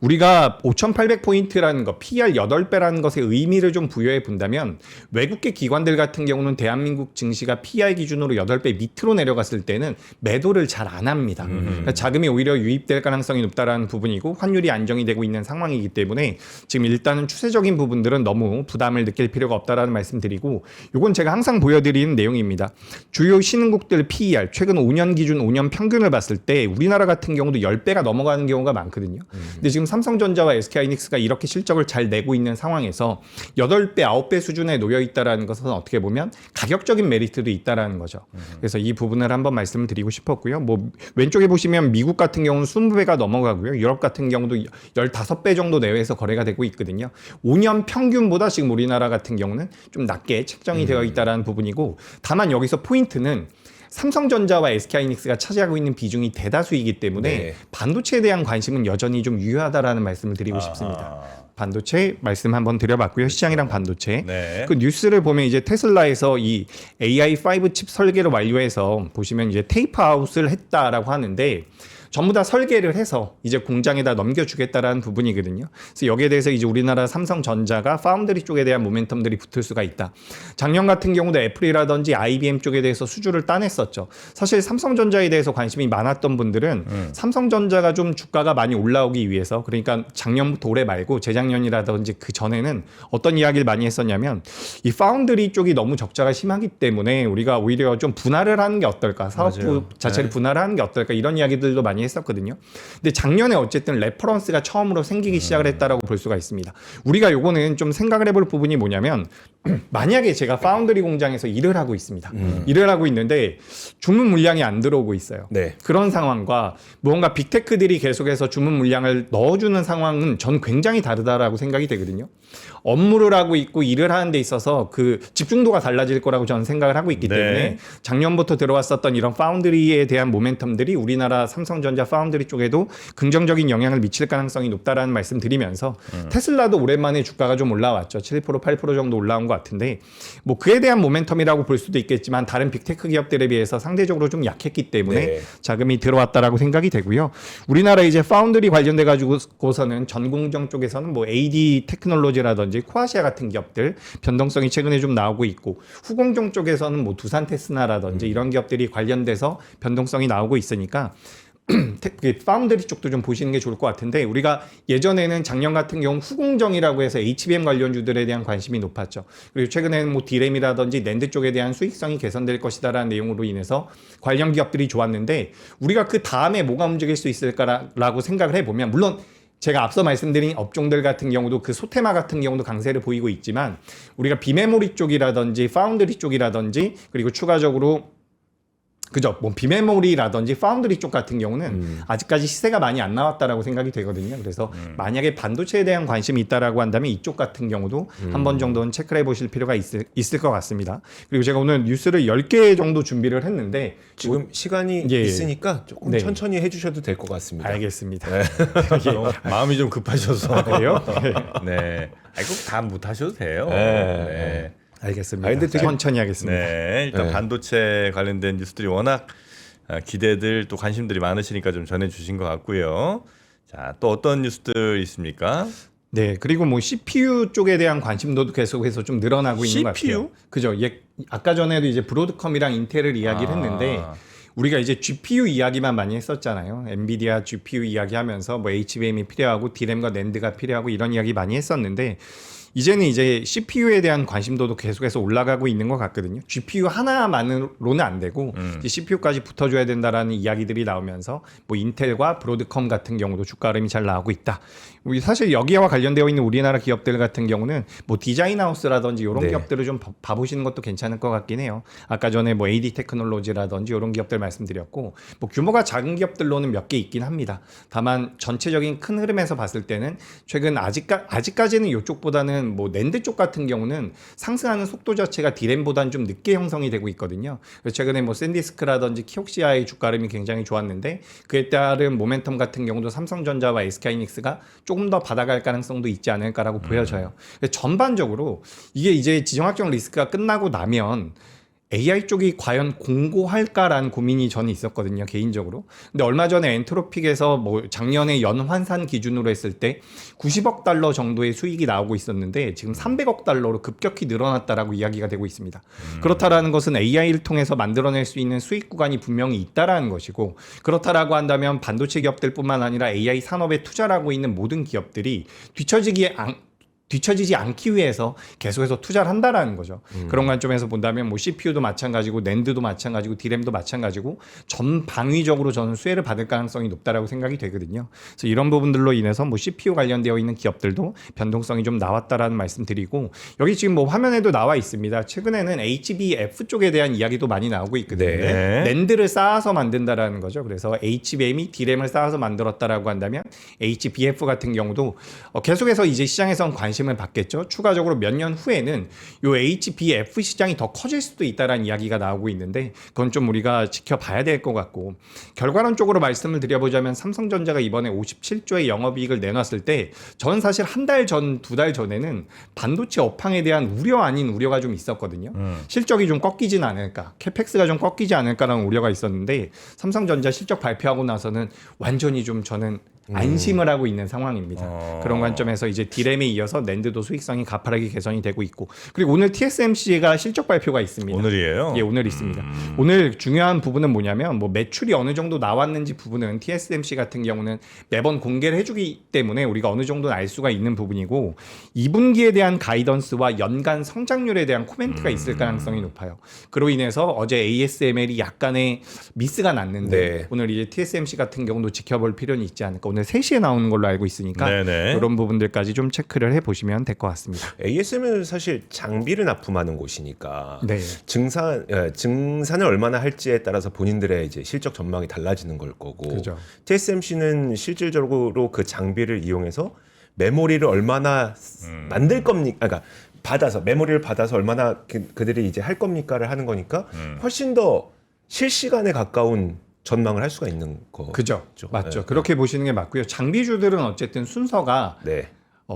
우리가 5,800포인트라는 거, PER 8배라는 것에 의미를 좀 부여해 본다면 외국계 기관들 같은 경우는 대한민국 증시가 PER 기준으로 8배 밑으로 내려갔을 때는 매도를 잘 안 합니다. 그러니까 자금이 오히려 유입될 가능성이 높다라는 부분이고 환율이 안정이 되고 있는 상황이기 때문에 지금 일단은 추세적인 부분들은 너무 부담을 느낄 필요가 없다라는 말씀드리고 이건 제가 항상 보여드리는 내용입니다. 주요 신흥국들 PER 최근 5년 기준 5년 평균을 봤을 때 우리나라 같은 경우도 10배가 넘어가는 경우가 많거든요. 근데 지금 삼성전자와 SK하이닉스가 이렇게 실적을 잘 내고 있는 상황에서 8배, 9배 수준에 놓여 있다라는 것은 어떻게 보면 가격적인 메리트도 있다라는 거죠. 그래서 이 부분을 한번 말씀을 드리고 싶었고요. 뭐 왼쪽에 보시면 미국 같은 경우는 20배가 넘어가고요. 유럽 같은 경우도 15배 정도 내외에서 거래가 되고 있거든요. 5년 평균보다 지금 우리나라 같은 경우는 좀 낮게 책정이 되어 있다라는 부분이고 다만 여기서 포인트는 삼성전자와 SK하이닉스가 차지하고 있는 비중이 대다수이기 때문에 반도체에 대한 관심은 여전히 좀 유효하다라는 말씀을 드리고 싶습니다. 반도체 말씀 한번 드려봤고요. 시장이랑 반도체. 네. 그 뉴스를 보면 이제 테슬라에서 이 AI5 칩 설계를 완료해서 보시면 이제 테이프 아웃을 했다라고 하는데 전부 다 설계를 해서 이제 공장에다 넘겨주겠다라는 부분이거든요. 그래서 여기에 대해서 이제 우리나라 삼성전자가 파운드리 쪽에 대한 모멘텀들이 붙을 수가 있다. 작년 같은 경우도 애플이라든지 IBM 쪽에 대해서 수주를 따냈었죠. 사실 삼성전자에 대해서 관심이 많았던 분들은 삼성전자가 좀 주가가 많이 올라오기 위해서 그러니까 작년부터 올해 말고 재작년이라든지 그 전에는 어떤 이야기를 많이 했었냐면 이 파운드리 쪽이 너무 적자가 심하기 때문에 우리가 오히려 좀 분할을 하는 게 어떨까 사업부 맞아요. 자체를 분할하는 게 어떨까 이런 이야기들도 많이 했었거든요. 근데 작년에 어쨌든 레퍼런스가 처음으로 생기기 시작을 했다라고 볼 수가 있습니다. 우리가 요거는 좀 생각을 해볼 부분이 뭐냐면 만약에 제가 파운드리 공장에서 일을 하고 있습니다. 일을 하고 있는데 주문 물량이 안 들어오고 있어요. 네. 그런 상황과 무언가 빅테크들이 계속해서 주문 물량을 넣어주는 상황은 전 굉장히 다르다라고 생각이 되거든요. 업무를 하고 있고 일을 하는 데 있어서 그 집중도가 달라질 거라고 저는 생각을 하고 있기 네. 때문에 작년부터 들어왔었던 이런 파운드리에 대한 모멘텀들이 우리나라 삼성전자 파운드리 쪽에도 긍정적인 영향을 미칠 가능성이 높다라는 말씀 드리면서 테슬라도 오랜만에 주가가 좀 올라왔죠. 7% 8% 정도 올라온 것 같은데 뭐 그에 대한 모멘텀이라고 볼 수도 있겠지만 다른 빅테크 기업들에 비해서 상대적으로 좀 약했기 때문에 네. 자금이 들어왔다라고 생각이 되고요. 우리나라 이제 파운드리 관련돼 가지고서는 전공정 쪽에서는 뭐 AD 테크놀로지라든지 코아시아 같은 기업들 변동성이 최근에 좀 나오고 있고 후공정 쪽에서는 뭐 두산 테스나라든지 이런 기업들이 관련돼서 변동성이 나오고 있으니까 파운드리 쪽도 좀 보시는 게 좋을 것 같은데 우리가 예전에는 작년 같은 경우 후공정이라고 해서 HBM 관련주들에 대한 관심이 높았죠. 그리고 최근에는 뭐 D램이라든지 낸드 쪽에 대한 수익성이 개선될 것이다라는 내용으로 인해서 관련 기업들이 좋았는데 우리가 그 다음에 뭐가 움직일 수 있을까라고 생각을 해보면 물론 제가 앞서 말씀드린 업종들 같은 경우도 그 소테마 같은 경우도 강세를 보이고 있지만 우리가 비메모리 쪽이라든지 파운드리 쪽이라든지 그리고 추가적으로 그죠. 뭐 비메모리라든지 파운드리 쪽 같은 경우는 아직까지 시세가 많이 안 나왔다라고 생각이 되거든요. 그래서 만약에 반도체에 대한 관심이 있다라고 한다면 이쪽 같은 경우도 한 번 정도는 체크를 해보실 필요가 있을 것 같습니다. 그리고 제가 오늘 뉴스를 10개 정도 준비를 했는데 지금 시간이 예. 있으니까 조금 네. 천천히 해주셔도 될 것 같습니다. 알겠습니다. 마음이 좀 급하셔서. 그래요? 네. 아이고 다 못하셔도 돼요. 네. 네. 알겠습니다. 아, 근데 되게- 천천히 하겠습니다. 네, 일단 네. 반도체 관련된 뉴스들이 워낙 기대들 또 관심들이 많으시니까 좀 전해주신 것 같고요. 자, 또 어떤 뉴스들 있습니까? 네, 그리고 뭐 CPU 쪽에 대한 관심도도 계속해서 좀 늘어나고 있는 것 CPU? 같아요. 그죠? 아까 전에도 이제 브로드컴이랑 인텔을 이야기를 했는데 우리가 이제 GPU 이야기만 많이 했었잖아요. 엔비디아 GPU 이야기하면서 뭐 HBM이 필요하고 D램과 낸드가 필요하고 이런 이야기 많이 했었는데 이제는 이제 CPU에 대한 관심도도 계속해서 올라가고 있는 것 같거든요. GPU 하나만으로는 안 되고 이제 CPU까지 붙어줘야 된다라는 이야기들이 나오면서 뭐 인텔과 브로드컴 같은 경우도 주가 흐름이 잘 나오고 있다. 우리 사실 여기와 관련되어 있는 우리나라 기업들 같은 경우는 뭐 디자인하우스라든지 이런 네. 기업들을 좀 봐보시는 것도 괜찮을 것 같긴 해요. 아까 전에 뭐 AD 테크놀로지라든지 이런 기업들 말씀드렸고 뭐 규모가 작은 기업들로는 몇 개 있긴 합니다. 다만 전체적인 큰 흐름에서 봤을 때는 최근 아직까지는 이쪽보다는 뭐 낸드 쪽 같은 경우는 상승하는 속도 자체가 D램보다는 좀 늦게 형성이 되고 있거든요. 그래서 최근에 뭐 샌디스크라든지 키옥시아의 주가 흐름이 굉장히 좋았는데 그에 따른 모멘텀 같은 경우도 삼성전자와 SK하이닉스가 조금 더 받아갈 가능성도 있지 않을까라고 보여져요. 전반적으로 이게 이제 지정학적 리스크가 끝나고 나면 AI 쪽이 과연 공고할까라는 고민이 저는 있었거든요, 개인적으로. 근데 얼마 전에 엔트로픽에서 뭐 작년에 연환산 기준으로 했을 때 90억 달러 정도의 수익이 나오고 있었는데 지금 300억 달러로 급격히 늘어났다라고 이야기가 되고 있습니다. 그렇다라는 것은 AI를 통해서 만들어낼 수 있는 수익 구간이 분명히 있다라는 것이고 그렇다라고 한다면 반도체 기업들뿐만 아니라 AI 산업에 투자를 하고 있는 모든 기업들이 뒤처지지 않기 위해서 계속해서 투자를 한다라는 거죠. 그런 관점에서 본다면 뭐 CPU도 마찬가지고 낸드도 마찬가지고 D램도 마찬가지고 전방위적으로 저는 수혜를 받을 가능성이 높다라고 생각이 되거든요. 그래서 이런 부분들로 인해서 뭐 CPU 관련되어 있는 기업들도 변동성이 좀 나왔다라는 말씀드리고 여기 지금 뭐 화면에도 나와 있습니다. 최근에는 HBF 쪽에 대한 이야기도 많이 나오고 있거든요. 네. 낸드를 쌓아서 만든다라는 거죠. 그래서 HBM이 D램을 쌓아서 만들었다라고 한다면 HBF 같은 경우도 계속해서 이제 시장에선 관심을 받겠죠. 추가적으로 몇 년 후에는 요 HBF 시장이 더 커질 수도 있다라는 이야기가 나오고 있는데 그건 좀 우리가 지켜봐야 될 것 같고 결과론적으로 말씀을 드려보자면 삼성전자가 이번에 57조의 영업이익을 내놨을 때 저는 사실 한 달 전, 두 달 전에는 반도체 업황에 대한 우려 아닌 우려가 좀 있었거든요. 실적이 좀 꺾이진 않을까, 캐펙스가 좀 꺾이지 않을까라는 우려가 있었는데 삼성전자 실적 발표하고 나서는 완전히 좀 저는 안심을 하고 있는 상황입니다. 그런 관점에서 이제 D램에 이어서 낸드도 수익성이 가파르게 개선이 되고 있고 그리고 오늘 TSMC가 실적 발표가 있습니다. 오늘이에요? 예, 오늘 있습니다. 오늘 중요한 부분은 뭐냐면 뭐 매출이 어느 정도 나왔는지 부분은 TSMC 같은 경우는 매번 공개를 해주기 때문에 우리가 어느 정도는 알 수가 있는 부분이고 2분기에 대한 가이던스와 연간 성장률에 대한 코멘트가 있을 가능성이 높아요. 그로 인해서 어제 ASML이 약간의 미스가 났는데 네. 오늘 이제 TSMC 같은 경우도 지켜볼 필요는 있지 않을까. 오늘 3시에 나오는 걸로 알고 있으니까 네네. 이런 부분들까지 좀 체크를 해보시면 될 것 같습니다. ASM은 사실 장비를 납품하는 곳이니까 네. 증산을 얼마나 할지에 따라서 본인들의 이제 실적 전망이 달라지는 걸 거고 그죠. TSMC는 실질적으로 그 장비를 이용해서 메모리를 얼마나 만들 겁니까? 그러니까 메모리를 받아서 얼마나 그들이 이제 할 겁니까를 하는 거니까 훨씬 더 실시간에 가까운 전망을 할 수가 있는 거. 그죠. 맞죠. 네. 그렇게 보시는 게 맞고요. 장비주들은 어쨌든 순서가 네.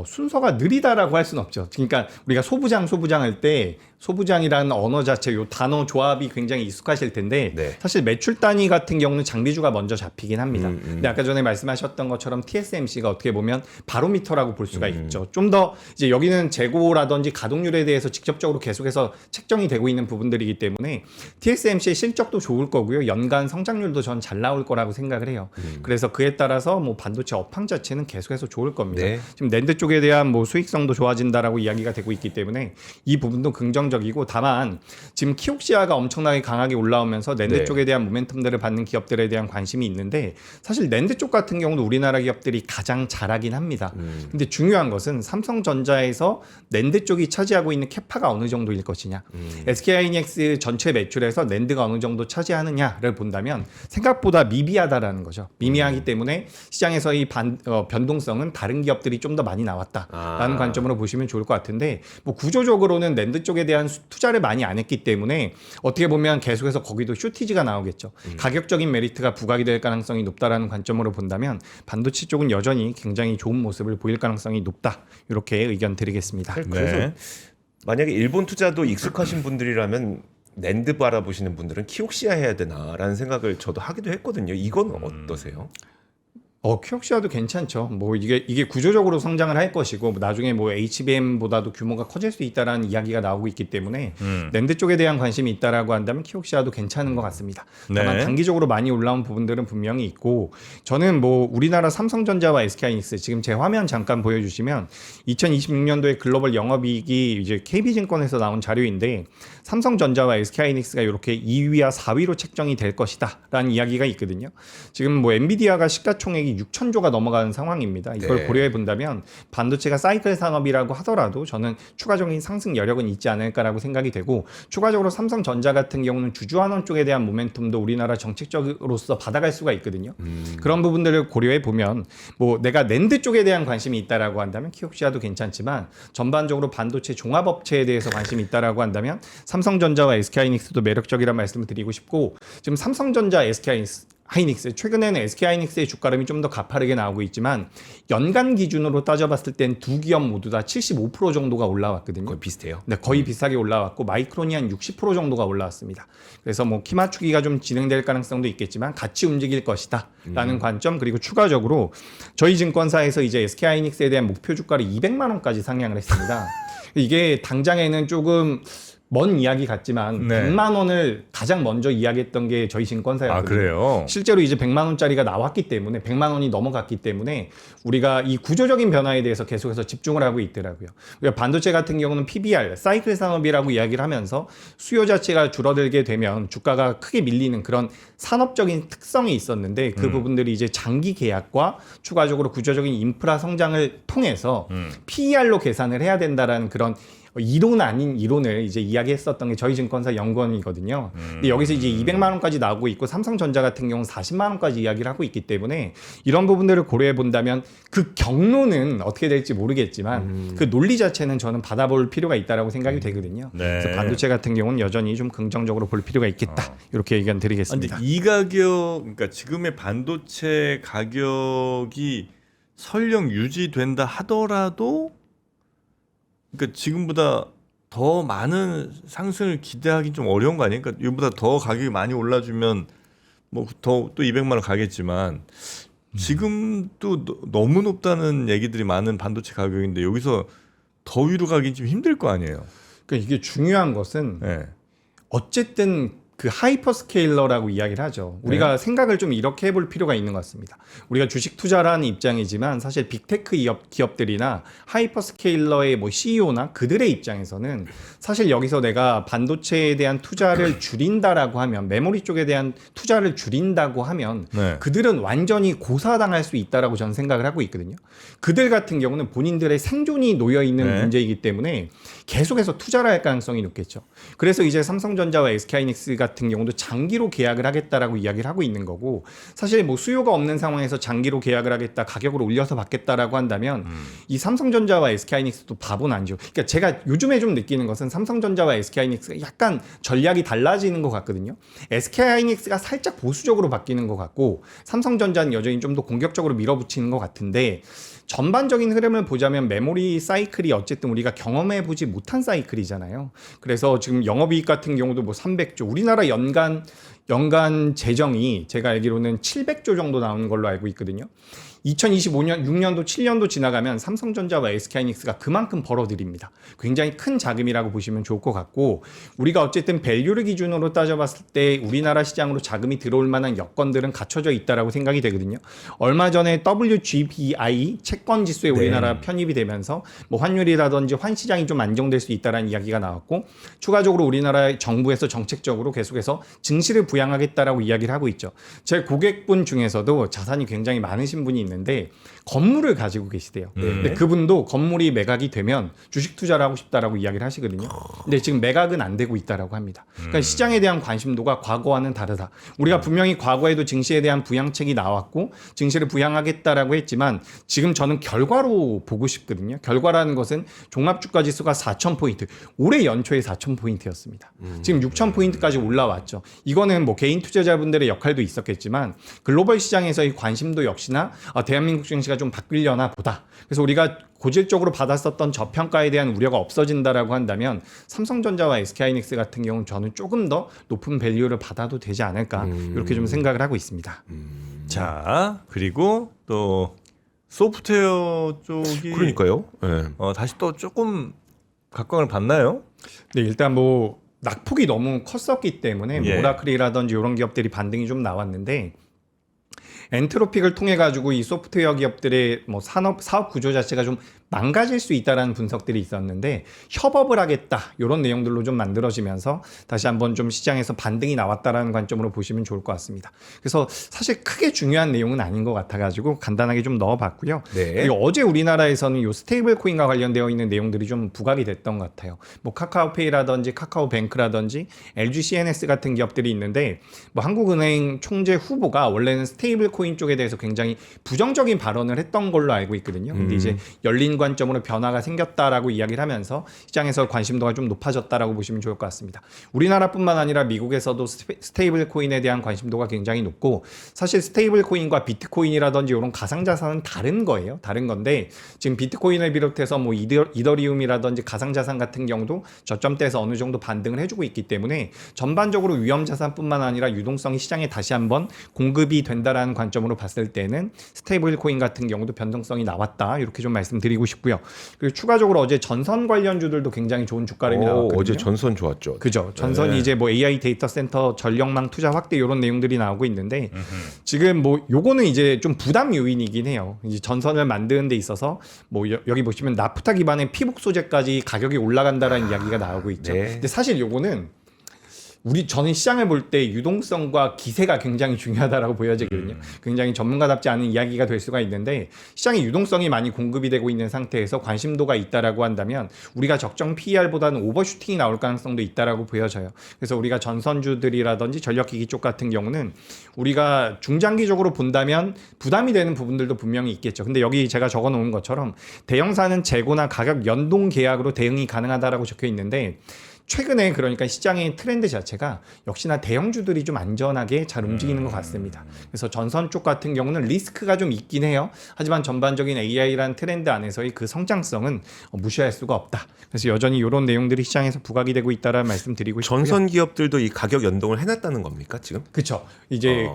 순서가 느리다라고 할 수는 없죠. 그러니까 우리가 소부장 할 때 소부장이라는 언어 자체, 요 단어 조합이 굉장히 익숙하실 텐데 네. 사실 매출 단위 같은 경우는 장비주가 먼저 잡히긴 합니다. 근데 아까 전에 말씀하셨던 것처럼 TSMC가 어떻게 보면 바로미터라고 볼 수가 있죠. 좀 더 이제 여기는 재고라든지 가동률에 대해서 직접적으로 계속해서 책정이 되고 있는 부분들이기 때문에 TSMC의 실적도 좋을 거고요. 연간 성장률도 전 잘 나올 거라고 생각을 해요. 그래서 그에 따라서 뭐 반도체 업황 자체는 계속해서 좋을 겁니다. 네. 지금 낸드 쪽에 대한 뭐 수익성도 좋아진다라고 이야기가 되고 있기 때문에 이 부분도 긍정적이고, 다만 지금 키옥시아가 엄청나게 강하게 올라오면서 낸드 네. 쪽에 대한 모멘텀들을 받는 기업들에 대한 관심이 있는데, 사실 nen드 쪽 같은 경우도 우리나라 기업들이 가장 잘하긴 합니다. 근데 중요한 것은 삼성전자에서 낸드 쪽이 차지하고 있는 캐파가 어느 정도일 것이냐, SK하이닉스 전체 매출에서 낸드가 어느 정도 차지하느냐를 본다면 생각보다 미비하다라는 거죠. 미미하기 때문에 시장에서의 변동성은 다른 기업들이 좀 더 많이 나왔다라는 관점으로 보시면 좋을 것 같은데, 뭐 구조적으로는 낸드 쪽에 대한 투자를 많이 안 했기 때문에 어떻게 보면 계속해서 거기도 쇼티지가 나오겠죠. 가격적인 메리트가 부각이 될 가능성이 높다라는 관점으로 본다면 반도체 쪽은 여전히 굉장히 좋은 모습을 보일 가능성이 높다, 이렇게 의견 드리겠습니다. 그래서 네. 만약에 일본 투자도 익숙하신 분들이라면 낸드 바라보시는 분들은 키옥시아 해야 되나라는 생각을 저도 하기도 했거든요. 이건 어떠세요? 키옥시아도 괜찮죠. 뭐 이게 구조적으로 성장을 할 것이고, 뭐 나중에 뭐 HBM보다도 규모가 커질 수 있다라는 이야기가 나오고 있기 때문에 낸드 쪽에 대한 관심이 있다라고 한다면 키옥시아도 괜찮은 것 같습니다. 다만 네. 단기적으로 많이 올라온 부분들은 분명히 있고, 저는 뭐 우리나라 삼성전자와 SK하이닉스 지금 제 화면 잠깐 보여주시면 2026년도에 글로벌 영업이익이 이제 KB증권에서 나온 자료인데, 삼성전자와 SK하이닉스가 이렇게 2위와 4위로 책정이 될 것이다라는 이야기가 있거든요. 지금 뭐 엔비디아가 시가총액이 6천조가 넘어가는 상황입니다. 이걸 네. 고려해 본다면 반도체가 사이클 산업이라고 하더라도 저는 추가적인 상승 여력은 있지 않을까라고 생각이 되고, 추가적으로 삼성전자 같은 경우는 주주환원 쪽에 대한 모멘텀도 우리나라 정책적으로서 받아갈 수가 있거든요. 그런 부분들을 고려해 보면 뭐 내가 낸드 쪽에 대한 관심이 있다라고 한다면 키옥시아도 괜찮지만, 전반적으로 반도체 종합업체에 대해서 관심이 있다라고 한다면 삼성전자와 SK하이닉스도 매력적이라는 말씀을 드리고 싶고, 지금 삼성전자, SK하이닉스 최근에는 SK하이닉스의 주가름이 좀 더 가파르게 나오고 있지만 연간 기준으로 따져봤을 땐 두 기업 모두 다 75% 정도가 올라왔거든요. 거의 비슷해요. 네, 거의 비슷하게 올라왔고 마이크론이 한 60% 정도가 올라왔습니다. 그래서 뭐 키 맞추기가 좀 진행될 가능성도 있겠지만 같이 움직일 것이다 라는 관점, 그리고 추가적으로 저희 증권사에서 이제 SK하이닉스에 대한 목표 주가를 200만 원까지 상향을 했습니다. 이게 당장에는 조금 먼 이야기 같지만 네. 100만 원을 가장 먼저 이야기했던 게 저희 증권사였거든요. 아, 그래요? 실제로 이제 100만 원짜리가 나왔기 때문에, 100만 원이 넘어갔기 때문에 우리가 이 구조적인 변화에 대해서 계속해서 집중을 하고 있더라고요. 그러니까 반도체 같은 경우는 PBR, 사이클 산업이라고 이야기를 하면서 수요 자체가 줄어들게 되면 주가가 크게 밀리는 그런 산업적인 특성이 있었는데, 그 부분들이 이제 장기 계약과 추가적으로 구조적인 인프라 성장을 통해서 PER로 계산을 해야 된다라는 그런 이론 아닌 이론을 이제 이야기했었던 게 저희 증권사 연구원이거든요. 근데 여기서 이제 200만 원까지 나오고 있고, 삼성전자 같은 경우는 40만 원까지 이야기를 하고 있기 때문에 이런 부분들을 고려해 본다면 그 경로는 어떻게 될지 모르겠지만 그 논리 자체는 저는 받아볼 필요가 있다라고 생각이 되거든요. 네. 그래서 반도체 같은 경우는 여전히 좀 긍정적으로 볼 필요가 있겠다, 이렇게 의견 근데 드리겠습니다. 이 가격, 그러니까 지금의 반도체 가격이 설령 유지된다 하더라도, 그러니까 지금보다 더 많은 상승을 기대하기 좀 어려운 거 아니에요? 그러니까 이보다 더 가격이 많이 올라주면 뭐 더 또 200만 원 가겠지만, 지금도 너무 높다는 얘기들이 많은 반도체 가격인데 여기서 더 위로 가긴 좀 힘들 거 아니에요? 그러니까 이게 중요한 것은 네. 어쨌든 그 하이퍼스케일러라고 이야기를 하죠. 우리가 생각을 좀 이렇게 해볼 필요가 있는 것 같습니다. 우리가 주식 투자를 하는 입장이지만 사실 빅테크 기업들이나 하이퍼스케일러의 뭐 CEO나 그들의 입장에서는 사실 여기서 내가 반도체에 대한 투자를 줄인다라고 하면 메모리 쪽에 대한 투자를 줄인다고 하면 네. 그들은 완전히 고사당할 수 있다라고 저는 생각을 하고 있거든요. 그들 같은 경우는 본인들의 생존이 놓여 있는 네. 문제이기 때문에 계속해서 투자를 할 가능성이 높겠죠. 그래서 이제 삼성전자와 SK하이닉스 같은 경우도 장기로 계약을 하겠다라고 이야기를 하고 있는 거고 사실 뭐 수요가 없는 상황에서 장기로 계약을 하겠다 가격을 올려서 받겠다라고 한다면 이 삼성전자와 SK하이닉스도 바보는 아니죠. 그러니까 제가 요즘에 좀 느끼는 것은 삼성전자와 SK하이닉스가 약간 전략이 달라지는 것 같거든요. SK하이닉스가 살짝 보수적으로 바뀌는 것 같고 삼성전자는 여전히 좀 더 공격적으로 밀어붙이는 것 같은데 전반적인 흐름을 보자면 메모리 사이클이 어쨌든 우리가 경험해 보지 못한 사이클이잖아요. 그래서 지금 영업이익 같은 경우도 뭐 300조, 우리나라 연간 재정이 제가 알기로는 700조 정도 나오는 걸로 알고 있거든요. 2025년, 6년도, 7년도 지나가면 삼성전자와 SK하이닉스가 그만큼 벌어들입니다. 굉장히 큰 자금이라고 보시면 좋을 것 같고 우리가 어쨌든 밸류를 기준으로 따져봤을 때 우리나라 시장으로 자금이 들어올 만한 여건들은 갖춰져 있다라고 생각이 되거든요. 얼마 전에 WGBI 채권 지수에 우리나라 편입이 되면서 뭐 환율이라든지 환시장이 좀 안정될 수 있다라는 이야기가 나왔고 추가적으로 우리나라 정부에서 정책적으로 계속해서 증시를 부양하겠다라고 이야기를 하고 있죠. 제 고객분 중에서도 자산이 굉장히 많으신 분이 있는데 건물을 가지고 계시대요. 근데 그분도 건물이 매각이 되면 주식 투자를 하고 싶다라고 이야기를 하시거든요. 근데 지금 매각은 안 되고 있다라고 합니다. 그러니까 시장에 대한 관심도가 과거와는 다르다. 우리가 분명히 과거에도 증시에 대한 부양책이 나왔고 증시를 부양하겠다라고 했지만 지금 저는 결과로 보고 싶거든요. 결과라는 것은 종합주가지수가 4,000포인트, 올해 연초에 4,000포인트였습니다. 지금 6,000포인트까지 올라왔죠. 이거는 뭐 개인 투자자분들의 역할도 있었겠지만 글로벌 시장에서의 관심도 역시나 대한민국 증시가 좀 바뀌려나 보다. 그래서 우리가 고질적으로 받았었던 저평가에 대한 우려가 없어진다라고 한다면 삼성전자와 SK하이닉스 같은 경우는 저는 조금 더 높은 밸류를 받아도 되지 않을까 이렇게 좀 생각을 하고 있습니다. 자, 그리고 또 소프트웨어 쪽이 그러니까요. 네. 다시 또 조금 각광을 받나요? 네, 일단 뭐 낙폭이 너무 컸었기 때문에 예. 오라클이라든지 이런 기업들이 반등이 좀 나왔는데 엔트로픽을 통해 가지고 이 소프트웨어 기업들의 뭐 사업 구조 자체가 좀 망가질 수 있다라는 분석들이 있었는데 협업을 하겠다 이런 내용들로 좀 만들어지면서 다시 한번 좀 시장에서 반등이 나왔다라는 관점으로 보시면 좋을 것 같습니다. 그래서 사실 크게 중요한 내용은 아닌 것 같아가지고 간단하게 좀 넣어봤고요. 네. 그리고 어제 우리나라에서는 이 스테이블 코인과 관련되어 있는 내용들이 좀 부각이 됐던 것 같아요. 뭐 카카오페이라든지 카카오뱅크라든지 LG CNS 같은 기업들이 있는데 뭐 한국은행 총재 후보가 원래는 스테이블 코인 쪽에 대해서 굉장히 부정적인 발언을 했던 걸로 알고 있거든요. 근데 이제 열린 관점으로 변화가 생겼다라고 이야기를 하면서 시장에서 관심도가 좀 높아졌다라고 보시면 좋을 것 같습니다. 우리나라뿐만 아니라 미국에서도 스테이블 코인에 대한 관심도가 굉장히 높고 사실 스테이블 코인과 비트코인이라든지 이런 가상자산은 다른 거예요. 다른 건데 지금 비트코인을 비롯해서 뭐 이더리움이라든지 가상자산 같은 경우도 저점대에서 어느 정도 반등을 해주고 있기 때문에 전반적으로 위험자산뿐만 아니라 유동성이 시장에 다시 한번 공급이 된다라는 관점으로 봤을 때는 스테이블 코인 같은 경우도 변동성이 나왔다 이렇게 좀 말씀드리고 싶고요. 그리고 추가적으로 어제 전선 관련주들도 굉장히 좋은 주가림이 나왔거든요. 어제 전선 좋았죠. 그죠. 전선이 이제 뭐 AI 데이터 센터 전력망 투자 확대 이런 내용들이 나오고 있는데 지금 뭐 요거는 이제 좀 부담 요인이긴 해요. 이제 전선을 만드는 데 있어서 뭐 여기 보시면 나프타 기반의 피복 소재까지 가격이 올라간다라는 이야기가 나오고 있죠. 네. 근데 사실 요거는 저는 시장을 볼 때 유동성과 기세가 굉장히 중요하다라고 보여지거든요. 굉장히 전문가답지 않은 이야기가 될 수가 있는데 시장에 유동성이 많이 공급이 되고 있는 상태에서 관심도가 있다라고 한다면 우리가 적정 PER보다는 오버슈팅이 나올 가능성도 있다라고 보여져요. 그래서 우리가 전선주들이라든지 전력기기 쪽 같은 경우는 우리가 중장기적으로 본다면 부담이 되는 부분들도 분명히 있겠죠. 근데 여기 제가 적어놓은 것처럼 대형사는 재고나 가격 연동 계약으로 대응이 가능하다라고 적혀 있는데 최근에 그러니까 시장의 트렌드 자체가 역시나 대형주들이 좀 안전하게 잘 움직이는 것 같습니다. 그래서 전선 쪽 같은 경우는 리스크가 좀 있긴 해요. 하지만 전반적인 AI라는 트렌드 안에서의 그 성장성은 무시할 수가 없다. 그래서 여전히 이런 내용들이 시장에서 부각이 되고 있다라는 말씀 드리고 싶고요. 전선 기업들도 이 가격 연동을 해놨다는 겁니까 지금? 그렇죠. 이제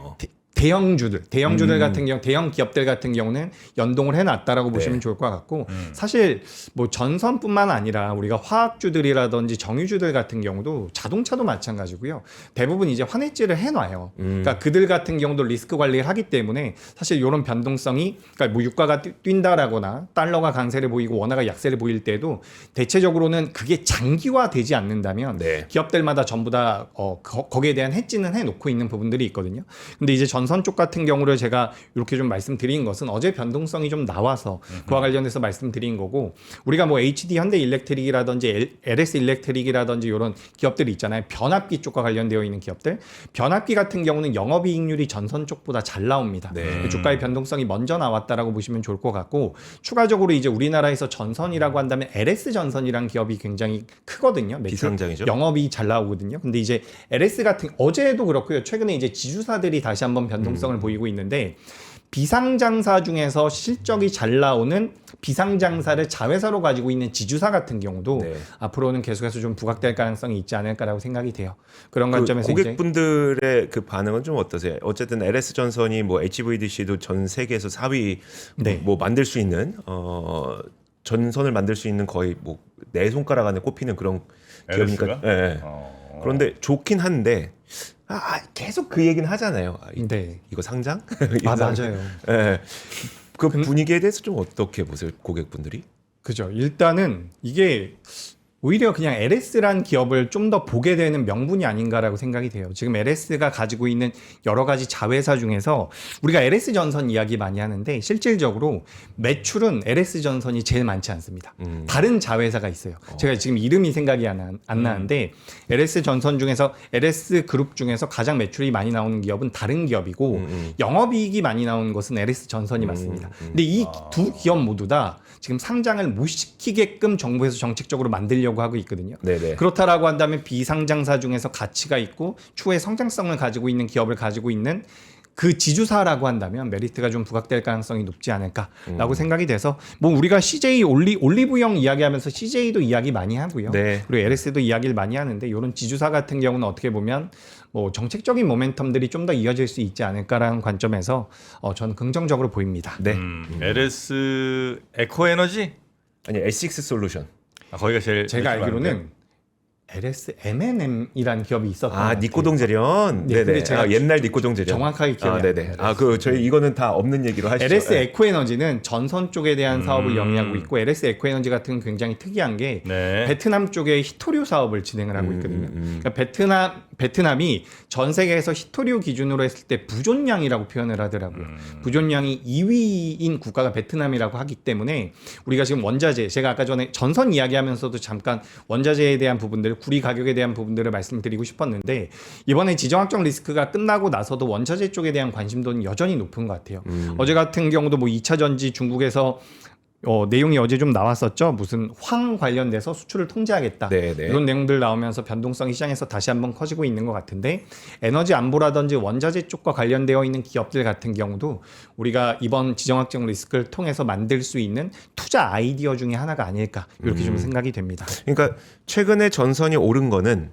대형주들 같은 경우, 대형 기업들 같은 경우는 연동을 해놨다라고 보시면 좋을 것 같고, 사실 뭐 전선뿐만 아니라 우리가 화학주들이라든지 정유주들 같은 경우도 자동차도 마찬가지고요. 대부분 이제 환해지를 해놔요. 그러니까 그들 같은 경우도 리스크 관리를 하기 때문에 사실 이런 변동성이, 그러니까 뭐 유가가 뛴다라거나 달러가 강세를 보이고 원화가 약세를 보일 때도 대체적으로는 그게 장기화되지 않는다면 네. 기업들마다 전부 다 거기에 대한 해지는 해놓고 있는 부분들이 있거든요. 근데 이제 전선 쪽 같은 경우를 제가 이렇게 좀 말씀드린 것은 어제 변동성이 좀 나와서 그와 관련해서 말씀드린 거고, 우리가 뭐 HD 현대일렉트릭이라든지 LS 일렉트릭이라든지 이런 기업들이 있잖아요. 변압기 쪽과 관련되어 있는 기업들. 변압기 같은 경우는 영업이익률이 전선 쪽보다 잘 나옵니다. 네. 주가의 변동성이 먼저 나왔다라고 보시면 좋을 것 같고, 추가적으로 이제 우리나라에서 전선이라고 한다면 LS 전선이라는 기업이 굉장히 크거든요. 매출. 비상장이죠. 영업이 잘 나오거든요. 근데 이제 LS 같은 어제도 그렇고요. 최근에 이제 지주사들이 다시 한번 변동성을 보이고 있는데, 비상장사 중에서 실적이 잘 나오는 비상장사를 자회사로 가지고 있는 지주사 같은 경우도 네. 앞으로는 계속해서 좀 부각될 가능성이 있지 않을까라고 생각이 돼요. 그런 관점에서 이제 고객분들의 그 반응은 좀 어떠세요? 어쨌든 LS 전선이 뭐 HVDC도 전 세계에서 4위 네. 뭐 만들 수 있는 전선을 만들 수 있는 거의 뭐 네 손가락 안에 꼽히는 그런 기업이니까. LS가? 예. 그런데 좋긴 한데 계속 그 얘기는 하잖아요. 네. 이거 상장? 맞아요. 예. 그 분위기에 대해서 좀 어떻게 보세요, 고객분들이? 그죠. 일단은 이게 오히려 그냥 LS란 기업을 좀 더 보게 되는 명분이 아닌가라고 생각이 돼요. 지금 LS가 가지고 있는 여러 가지 자회사 중에서 우리가 LS 전선 이야기 많이 하는데, 실질적으로 매출은 LS 전선이 제일 많지 않습니다. 다른 자회사가 있어요. 제가 지금 이름이 생각이 안 나는데, LS 전선 중에서 LS 그룹 중에서 가장 매출이 많이 나오는 기업은 다른 기업이고, 영업이익이 많이 나오는 것은 LS 전선이 맞습니다. 근데 이 두 기업 모두 다 지금 상장을 못 시키게끔 정부에서 정책적으로 만들려고 하고 있거든요. 네네. 그렇다라고 한다면 비상장사 중에서 가치가 있고 추후에 성장성을 가지고 있는 기업을 가지고 있는 그 지주사라고 한다면 메리트가 좀 부각될 가능성이 높지 않을까라고 생각이 돼서, 뭐 우리가 CJ 올리브영 이야기하면서 CJ도 이야기 많이 하고요. 네. 그리고 LS도 이야기를 많이 하는데, 이런 지주사 같은 경우는 어떻게 보면 뭐 정책적인 모멘텀들이 좀 더 이어질 수 있지 않을까라는 관점에서 저는 긍정적으로 보입니다. 네. LS 에코에너지? 아니 SX 솔루션. 거기가 제일 제가 매출 알기로는 많은데? LS M&M이라는 기업이 있었던 것 같아요. 니코동재련. 네, 네네. 근데 제가 옛날 니코동재련. 정확하게 기억이 안 네네. 나요. 저희 이거는 다 없는 얘기로 하시죠. LS 네. 에코에너지는 전선 쪽에 대한 사업을 영위하고 있고, LS 에코에너지 같은 건 굉장히 특이한 게 네. 베트남 쪽에 히토류 사업을 진행을 하고 있거든요. 그러니까 베트남이 전 세계에서 히토류 기준으로 했을 때 부존량이라고 표현을 하더라고요. 부존량이 2위인 국가가 베트남이라고 하기 때문에 우리가 지금 원자재, 제가 아까 전에 전선 이야기하면서도 잠깐 원자재에 대한 부분들, 구리 가격에 대한 부분들을 말씀드리고 싶었는데, 이번에 지정학적 리스크가 끝나고 나서도 원자재 쪽에 대한 관심도는 여전히 높은 것 같아요. 어제 같은 경우도 뭐 2차 전지 중국에서 내용이 어제 좀 나왔었죠. 무슨 황 관련돼서 수출을 통제하겠다. 네네. 이런 내용들 나오면서 변동성이 시장에서 다시 한번 커지고 있는 것 같은데, 에너지 안보라든지 원자재 쪽과 관련되어 있는 기업들 같은 경우도 우리가 이번 지정학적 리스크를 통해서 만들 수 있는 투자 아이디어 중에 하나가 아닐까, 이렇게 좀 생각이 됩니다. 그러니까 최근에 전선이 오른 거는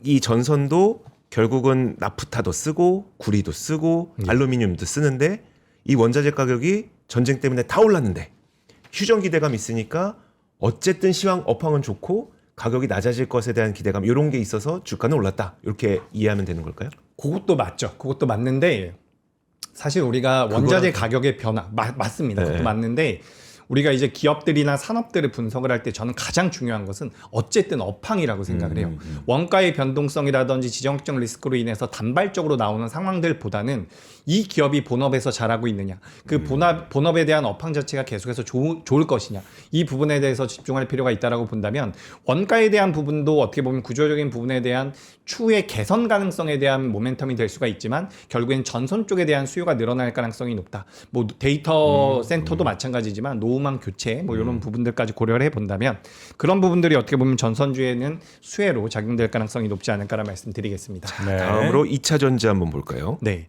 이 전선도 결국은 나프타도 쓰고 구리도 쓰고 알루미늄도 쓰는데, 이 원자재 가격이 전쟁 때문에 다 올랐는데 휴전 기대감 있으니까 어쨌든 시황 업황은 좋고 가격이 낮아질 것에 대한 기대감, 이런 게 있어서 주가는 올랐다, 이렇게 이해하면 되는 걸까요? 그것도 맞죠. 그것도 맞는데, 사실 우리가 원자재 가격의 변화 맞습니다. 네. 그것도 맞는데, 우리가 이제 기업들이나 산업들을 분석을 할 때 저는 가장 중요한 것은 어쨌든 업황이라고 생각을 해요. 원가의 변동성이라든지 지정학적 리스크로 인해서 단발적으로 나오는 상황들보다는 이 기업이 본업에서 잘하고 있느냐, 그 본업에 대한 업황 자체가 계속해서 좋을 것이냐, 이 부분에 대해서 집중할 필요가 있다라고 본다면, 원가에 대한 부분도 어떻게 보면 구조적인 부분에 대한 추후의 개선 가능성에 대한 모멘텀이 될 수가 있지만, 결국엔 전선 쪽에 대한 수요가 늘어날 가능성이 높다. 뭐 데이터 센터도 마찬가지지만 노후망 교체 뭐 이런 부분들까지 고려를 해본다면 그런 부분들이 어떻게 보면 전선주에는 수혜로 작용될 가능성이 높지 않을까라는 말씀드리겠습니다. 네. 다음으로 2차 전지 한번 볼까요? 네,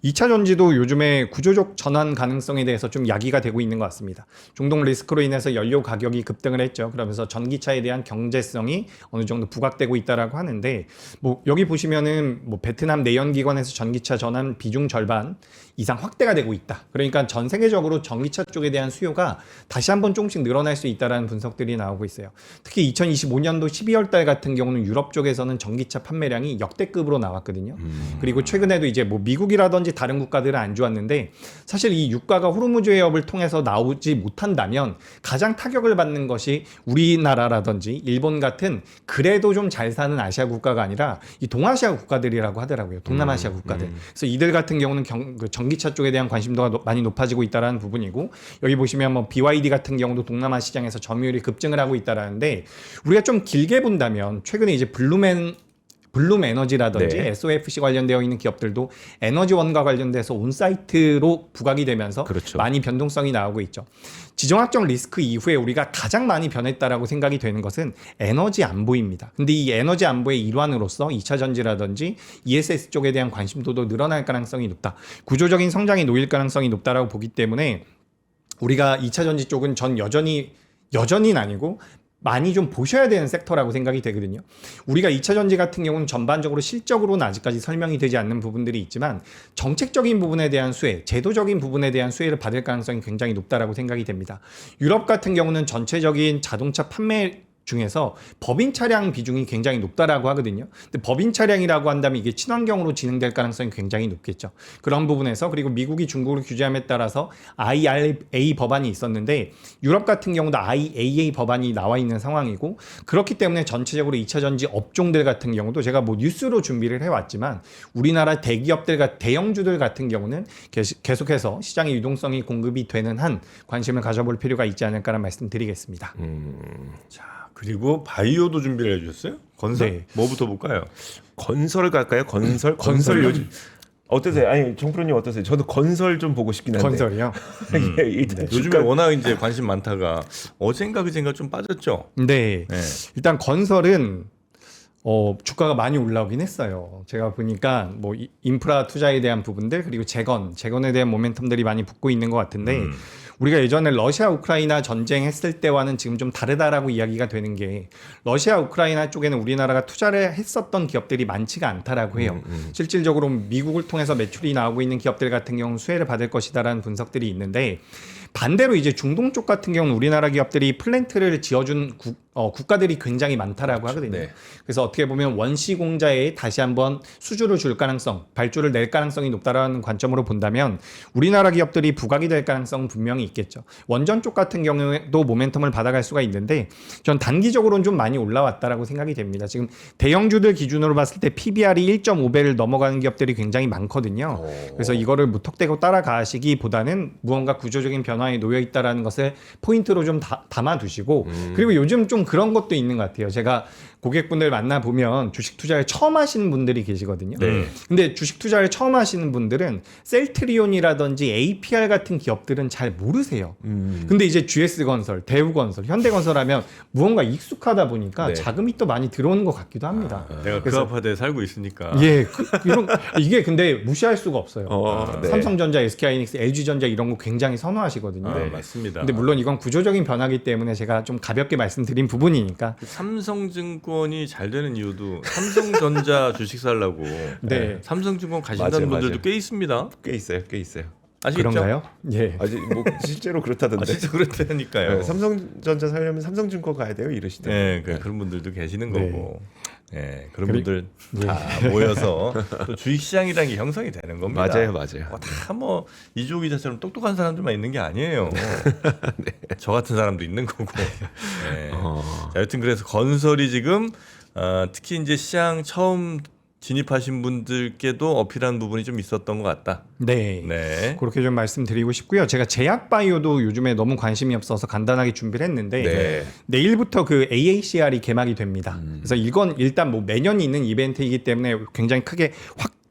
2차 전지도 요즘에 구조적 전환 가능성에 대해서 좀 야기가 되고 있는 것 같습니다. 중동 리스크로 인해서 연료 가격이 급등을 했죠. 그러면서 전기차에 대한 경제성이 어느 정도 부각되고 있다라고 하는데, 뭐 여기 보시면은 뭐 베트남 내연기관에서 전기차 전환 비중 절반 이상 확대가 되고 있다. 그러니까 전 세계적으로 전기차 쪽에 대한 수요가 다시 한번 조금씩 늘어날 수 있다라는 분석들이 나오고 있어요. 특히 2025년도 12월 달 같은 경우는 유럽 쪽에서는 전기차 판매량이 역대급으로 나왔거든요. 그리고 최근에도 이제 뭐 미국이라든지 다른 국가들은 안 좋았는데 사실 이 유가가 호르무즈 해협을 통해서 나오지 못한다면 가장 타격을 받는 것이 우리나라라든지 일본 같은 그래도 좀 잘 사는 아시아 국가가 아니라 이 동아시아 국가들이라고 하더라고요. 동남아시아 국가들. 그래서 이들 같은 경우는 그 전기차 쪽에 대한 관심도가 많이 높아지고 있다라는 부분이고, 여기 보시면 뭐 BYD 같은 경우도 동남아 시장에서 점유율이 급증을 하고 있다라는데, 우리가 좀 길게 본다면 최근에 이제 블룸 에너지라든지 네. SOFC 관련되어 있는 기업들도 에너지원과 관련돼서 온사이트로 부각이 되면서 그렇죠. 많이 변동성이 나오고 있죠. 지정학적 리스크 이후에 우리가 가장 많이 변했다라고 생각이 되는 것은 에너지 안보입니다. 근데 이 에너지 안보의 일환으로서 2차 전지라든지 ESS 쪽에 대한 관심도도 늘어날 가능성이 높다. 구조적인 성장이 놓일 가능성이 높다라고 보기 때문에 우리가 2차 전지 쪽은 전 여전히는 아니고 많이 좀 보셔야 되는 섹터라고 생각이 되거든요. 우리가 2차 전지 같은 경우는 전반적으로 실적으로는 아직까지 설명이 되지 않는 부분들이 있지만 정책적인 부분에 대한 수혜, 제도적인 부분에 대한 수혜를 받을 가능성이 굉장히 높다라고 생각이 됩니다. 유럽 같은 경우는 전체적인 자동차 판매 중에서 법인 차량 비중이 굉장히 높다라고 하거든요. 근데 법인 차량이라고 한다면 이게 친환경으로 진행될 가능성이 굉장히 높겠죠. 그런 부분에서, 그리고 미국이 중국을 규제함에 따라서 IRA 법안이 있었는데 유럽 같은 경우도 IAA 법안이 나와 있는 상황이고, 그렇기 때문에 전체적으로 2차 전지 업종들 같은 경우도 제가 뭐 뉴스로 준비를 해왔지만 우리나라 대기업들, 대형주들 같은 경우는 계속해서 시장의 유동성이 공급이 되는 한 관심을 가져볼 필요가 있지 않을까라는 말씀드리겠습니다. 자, 그리고 바이오도 준비를 해주셨어요? 건설? 네. 뭐부터 볼까요? 건설 갈까요? 건설 요즘 어떠세요? 아니 정프로님 어떠세요? 저도 건설 좀 보고 싶긴 한데. 건설이요? 예, 일단 요즘에 워낙 이제 관심 많다가 어젠가 그젠가 좀 빠졌죠. 네. 네. 일단 건설은 주가가 많이 올라오긴 했어요. 제가 보니까 뭐 인프라 투자에 대한 부분들, 그리고 재건에 대한 모멘텀들이 많이 붙고 있는 것 같은데, 우리가 예전에 러시아 우크라이나 전쟁했을 때와는 지금 좀 다르다라고 이야기가 되는 게, 러시아 우크라이나 쪽에는 우리나라가 투자를 했었던 기업들이 많지가 않다라고 해요. 실질적으로 미국을 통해서 매출이 나오고 있는 기업들 같은 경우는 수혜를 받을 것이다라는 분석들이 있는데, 반대로 이제 중동 쪽 같은 경우는 우리나라 기업들이 플랜트를 지어준 국가들이 굉장히 많다라고 하거든요. 네. 그래서 어떻게 보면 원시 공자에 다시 한번 수주를 줄 가능성, 발주를 낼 가능성이 높다라는 관점으로 본다면 우리나라 기업들이 부각이 될 가능성은 분명히 있겠죠. 원전 쪽 같은 경우에도 모멘텀을 받아갈 수가 있는데, 전 단기적으로는 좀 많이 올라왔다라고 생각이 됩니다. 지금 대형주들 기준으로 봤을 때 PBR이 1.5배를 넘어가는 기업들이 굉장히 많거든요. 그래서 이거를 무턱대고 따라가시기보다는 무언가 구조적인 변화에 놓여 있다라는 것을 포인트로 좀 담아두시고, 그리고 요즘 좀 그런 것도 있는 것 같아요. 제가 고객분들 만나보면 주식 투자를 처음 하시는 분들이 계시거든요. 네. 근데 주식 투자를 처음 하시는 분들은 셀트리온이라든지 APR 같은 기업들은 잘 모르세요. 근데 이제 GS건설, 대우건설, 현대건설 하면 무언가 익숙하다 보니까 네. 자금이 또 많이 들어오는 것 같기도 합니다. 내가 그 그래서- 아파트에 살고 있으니까. 예, 이게 근데 무시할 수가 없어요. 네. 삼성전자, SK하이닉스, LG전자 이런 거 굉장히 선호하시거든요. 아, 맞습니다. 근데 물론 이건 구조적인 변화기 때문에 제가 좀 가볍게 말씀드린 부분이니까. 삼성증권이 잘 되는 이유도 삼성전자 주식 살라고. 네. 삼성증권 가신다는 맞아요, 분들도 맞아요. 꽤 있습니다. 꽤 있어요. 아시겠죠? 그런가요? 예. 아직 뭐 실제로 그렇다던데. 진짜 그렇다니까요. 네, 삼성전자 살려면 삼성증권 가야 돼요 이러시더라고요. 네, 그런 분들도 계시는 네. 거고. 네, 그런 분들 다 모여서 또 주식시장이라는 게 형성이 되는 겁니다. 맞아요. 다뭐 이주호 기자처럼 똑똑한 사람들만 있는 게 아니에요. 저 같은 사람도 있는 거고. 네. 자, 여튼 그래서 건설이 지금 특히 이제 시장 처음 진입하신 분들께도 어필한 부분이 좀 있었던 것 같다. 네. 네. 그렇게 좀 말씀드리고 싶고요. 제가 제약바이오도 요즘에 너무 관심이 없어서 간단하게 준비를 했는데 네. 내일부터 그 AACR이 개막이 됩니다. 그래서 이건 일단 뭐 매년 있는 이벤트이기 때문에 굉장히 크게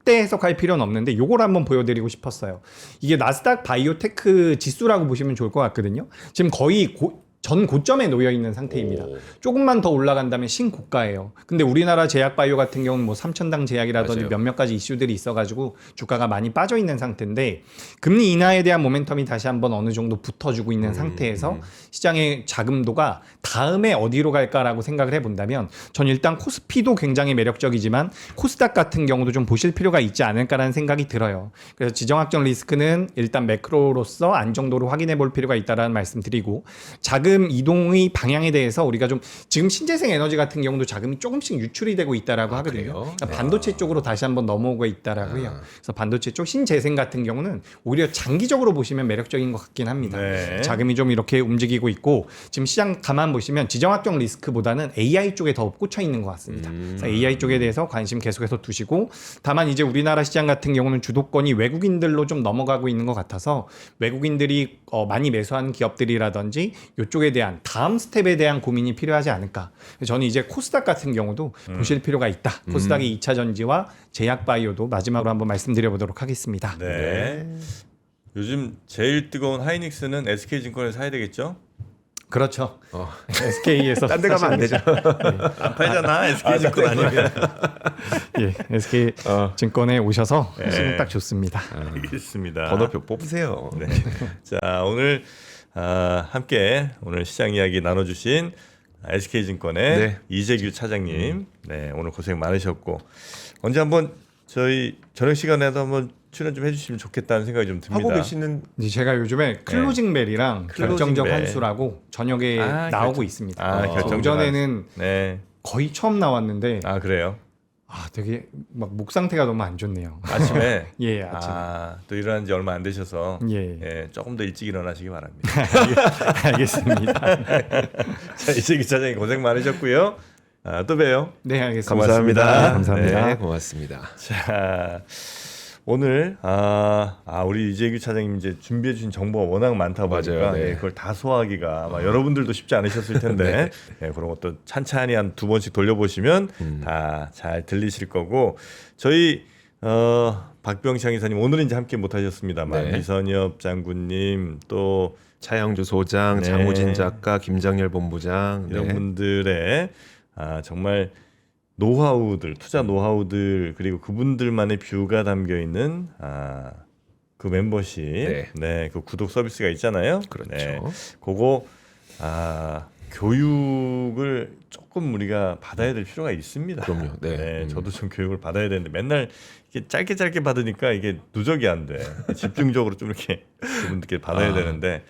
확대 해석할 필요는 없는데 요걸 한번 보여드리고 싶었어요. 이게 나스닥 바이오테크 지수라고 보시면 좋을 것 같거든요. 지금 거의 전 고점에 놓여 있는 상태입니다. 조금만 더 올라간다면 신고가예요. 근데 우리나라 제약바이오 같은 경우는 뭐 3천당 제약이라든지 맞아요. 몇몇 가지 이슈들이 있어가지고 주가가 많이 빠져 있는 상태인데 금리 인하에 대한 모멘텀이 다시 한번 어느 정도 붙어주고 있는 상태에서 시장의 자금도가 다음에 어디로 갈까라고 생각을 해본다면 전 일단 코스피도 굉장히 매력적이지만 코스닥 같은 경우도 좀 보실 필요가 있지 않을까라는 생각이 들어요. 그래서 지정학적 리스크는 일단 매크로로서 안정도로 확인해 볼 필요가 있다라는 말씀 드리고 자금 이동의 방향에 대해서 우리가 좀 지금 신재생 에너지 같은 경우도 자금이 조금씩 유출이 되고 있다라고 하거든요. 그래요? 그러니까 반도체 쪽으로 다시 한번 넘어오고 있다라고 해요. 그래서 반도체 쪽 신재생 같은 경우는 오히려 장기적으로 보시면 매력적인 것 같긴 합니다. 네. 자금이 좀 이렇게 움직이고 있고 지금 시장 가만 보시면 지정학적 리스크보다는 AI 쪽에 더 꽂혀 있는 것 같습니다. 그래서 AI 쪽에 대해서 관심 계속해서 두시고 다만 이제 우리나라 시장 같은 경우는 주도권이 외국인들로 좀 넘어가고 있는 것 같아서 외국인들이 많이 매수하는 기업들이라든지 이쪽에 대한 다음 스텝에 대한 고민이 필요하지 않을까. 저는 이제 코스닥 같은 경우도 보실 필요가 있다. 코스닥의 2차 전지와 제약바이오도 마지막으로 한번 말씀드려보도록 하겠습니다. 네. 요즘 제일 뜨거운 하이닉스는 SK증권에 사야 되겠죠? 그렇죠. SK에서 딴 데 가면 안 되죠. 안 팔잖아. SK증권 아니면. 예, SK 증권에 오셔서 하시면 딱 좋습니다. 알겠습니다. 번호표 뽑으세요. 네. 자, 오늘 함께 오늘 시장 이야기 나눠주신 SK증권의 네. 이재규 차장님, 네, 오늘 고생 많으셨고 언제 한번 저희 저녁 시간에도 한번 출연 좀 해주시면 좋겠다는 생각이 좀 듭니다. 하고 계시는 이제 제가 요즘에 클로징 벨이랑 결정적 벨. 환수라고 저녁에 나오고 있습니다. 결정적 오전에는 네. 거의 처음 나왔는데 그래요. 되게 막 목 상태가 너무 안 좋네요. 아침에 예, 아침에. 또 일어난 지 얼마 안 되셔서 예. 조금 더 일찍 일어나시기 바랍니다. 알겠습니다. 자, 이재규 차장님 고생 많으셨고요. 또 봬요. 네, 알겠습니다. 감사합니다. 네, 감사합니다. 네, 고맙습니다. 자, 오늘 우리 이재규 차장님 이제 준비해 주신 정보가 워낙 많다 보니까 맞아요. 네. 그걸 다 소화하기가 아마 여러분들도 쉽지 않으셨을 텐데 그런 것도 찬찬히 한 2번씩 돌려보시면 다 잘 들리실 거고 저희 박병창 이사님 오늘은 이제 함께 못하셨습니다만 네. 이선엽 장군님 또 차영주 소장, 네. 장우진 작가, 김정열 본부장 이런 네. 분들의 정말 노하우들, 투자 노하우들 그리고 그분들만의 뷰가 담겨 있는 그 멤버십, 네. 그 구독 서비스가 있잖아요. 그렇죠. 네, 그거 교육을 조금 우리가 받아야 될 필요가 있습니다. 그럼요. 네. 저도 좀 교육을 받아야 되는데 맨날 이게 짧게 받으니까 이게 누적이 안 돼. 집중적으로 좀 이렇게 그분들께 받아야 되는데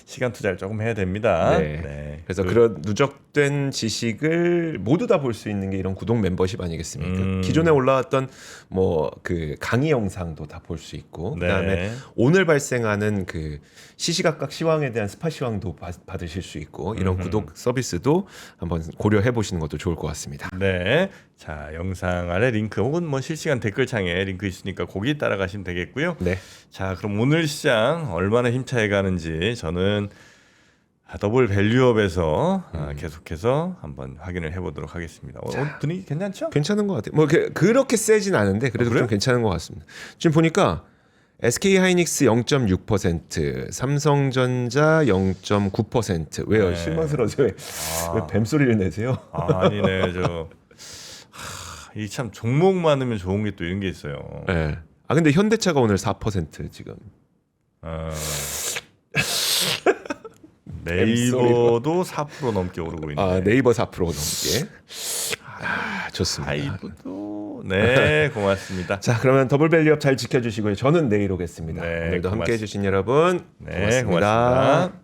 시간 투자를 조금 해야 됩니다. 네. 그래서 그런 누적된 지식을 모두 다 볼 수 있는 게 이런 구독 멤버십 아니겠습니까? 기존에 올라왔던 뭐 그 강의 영상도 다 볼 수 있고 그다음에 오늘 발생하는 그 시시각각 시황에 대한 스파 시황도 받으실 수 있고 이런 구독 서비스도 한번 고려해 보시는 것도 좋을 것 같습니다. 네. 자, 영상 아래 링크 혹은 뭐 실시간 댓글창에 링크 있으니까 거기 따라가시면 되겠고요. 네. 자, 그럼 오늘 시장 얼마나 힘차게 가는지 저는 더블 밸류업에서 계속해서 한번 확인을 해보도록 하겠습니다. 분위기 괜찮죠? 괜찮은 것 같아요. 뭐 그렇게 세진 않은데 그래도 좀 괜찮은 것 같습니다. 지금 보니까 SK 하이닉스 0.6%, 삼성전자 0.9%. 왜요? 네. 실망스러워서 왜 뱀소리를 내세요? 아니네, 이 참 종목 많으면 좋은 게 또 이런 게 있어요. 네. 근데 현대차가 오늘 4% 지금. 네이버도 4% 넘게 오르고 있네. 네이버 4% 넘게. 좋습니다. 하이브도 네, 고맙습니다. 자, 그러면 더블 밸류업 잘 지켜주시고요. 저는 내일 오겠습니다. 네, 오늘도 고맙습니다. 함께해 주신 여러분 네, 고맙습니다. 고맙습니다.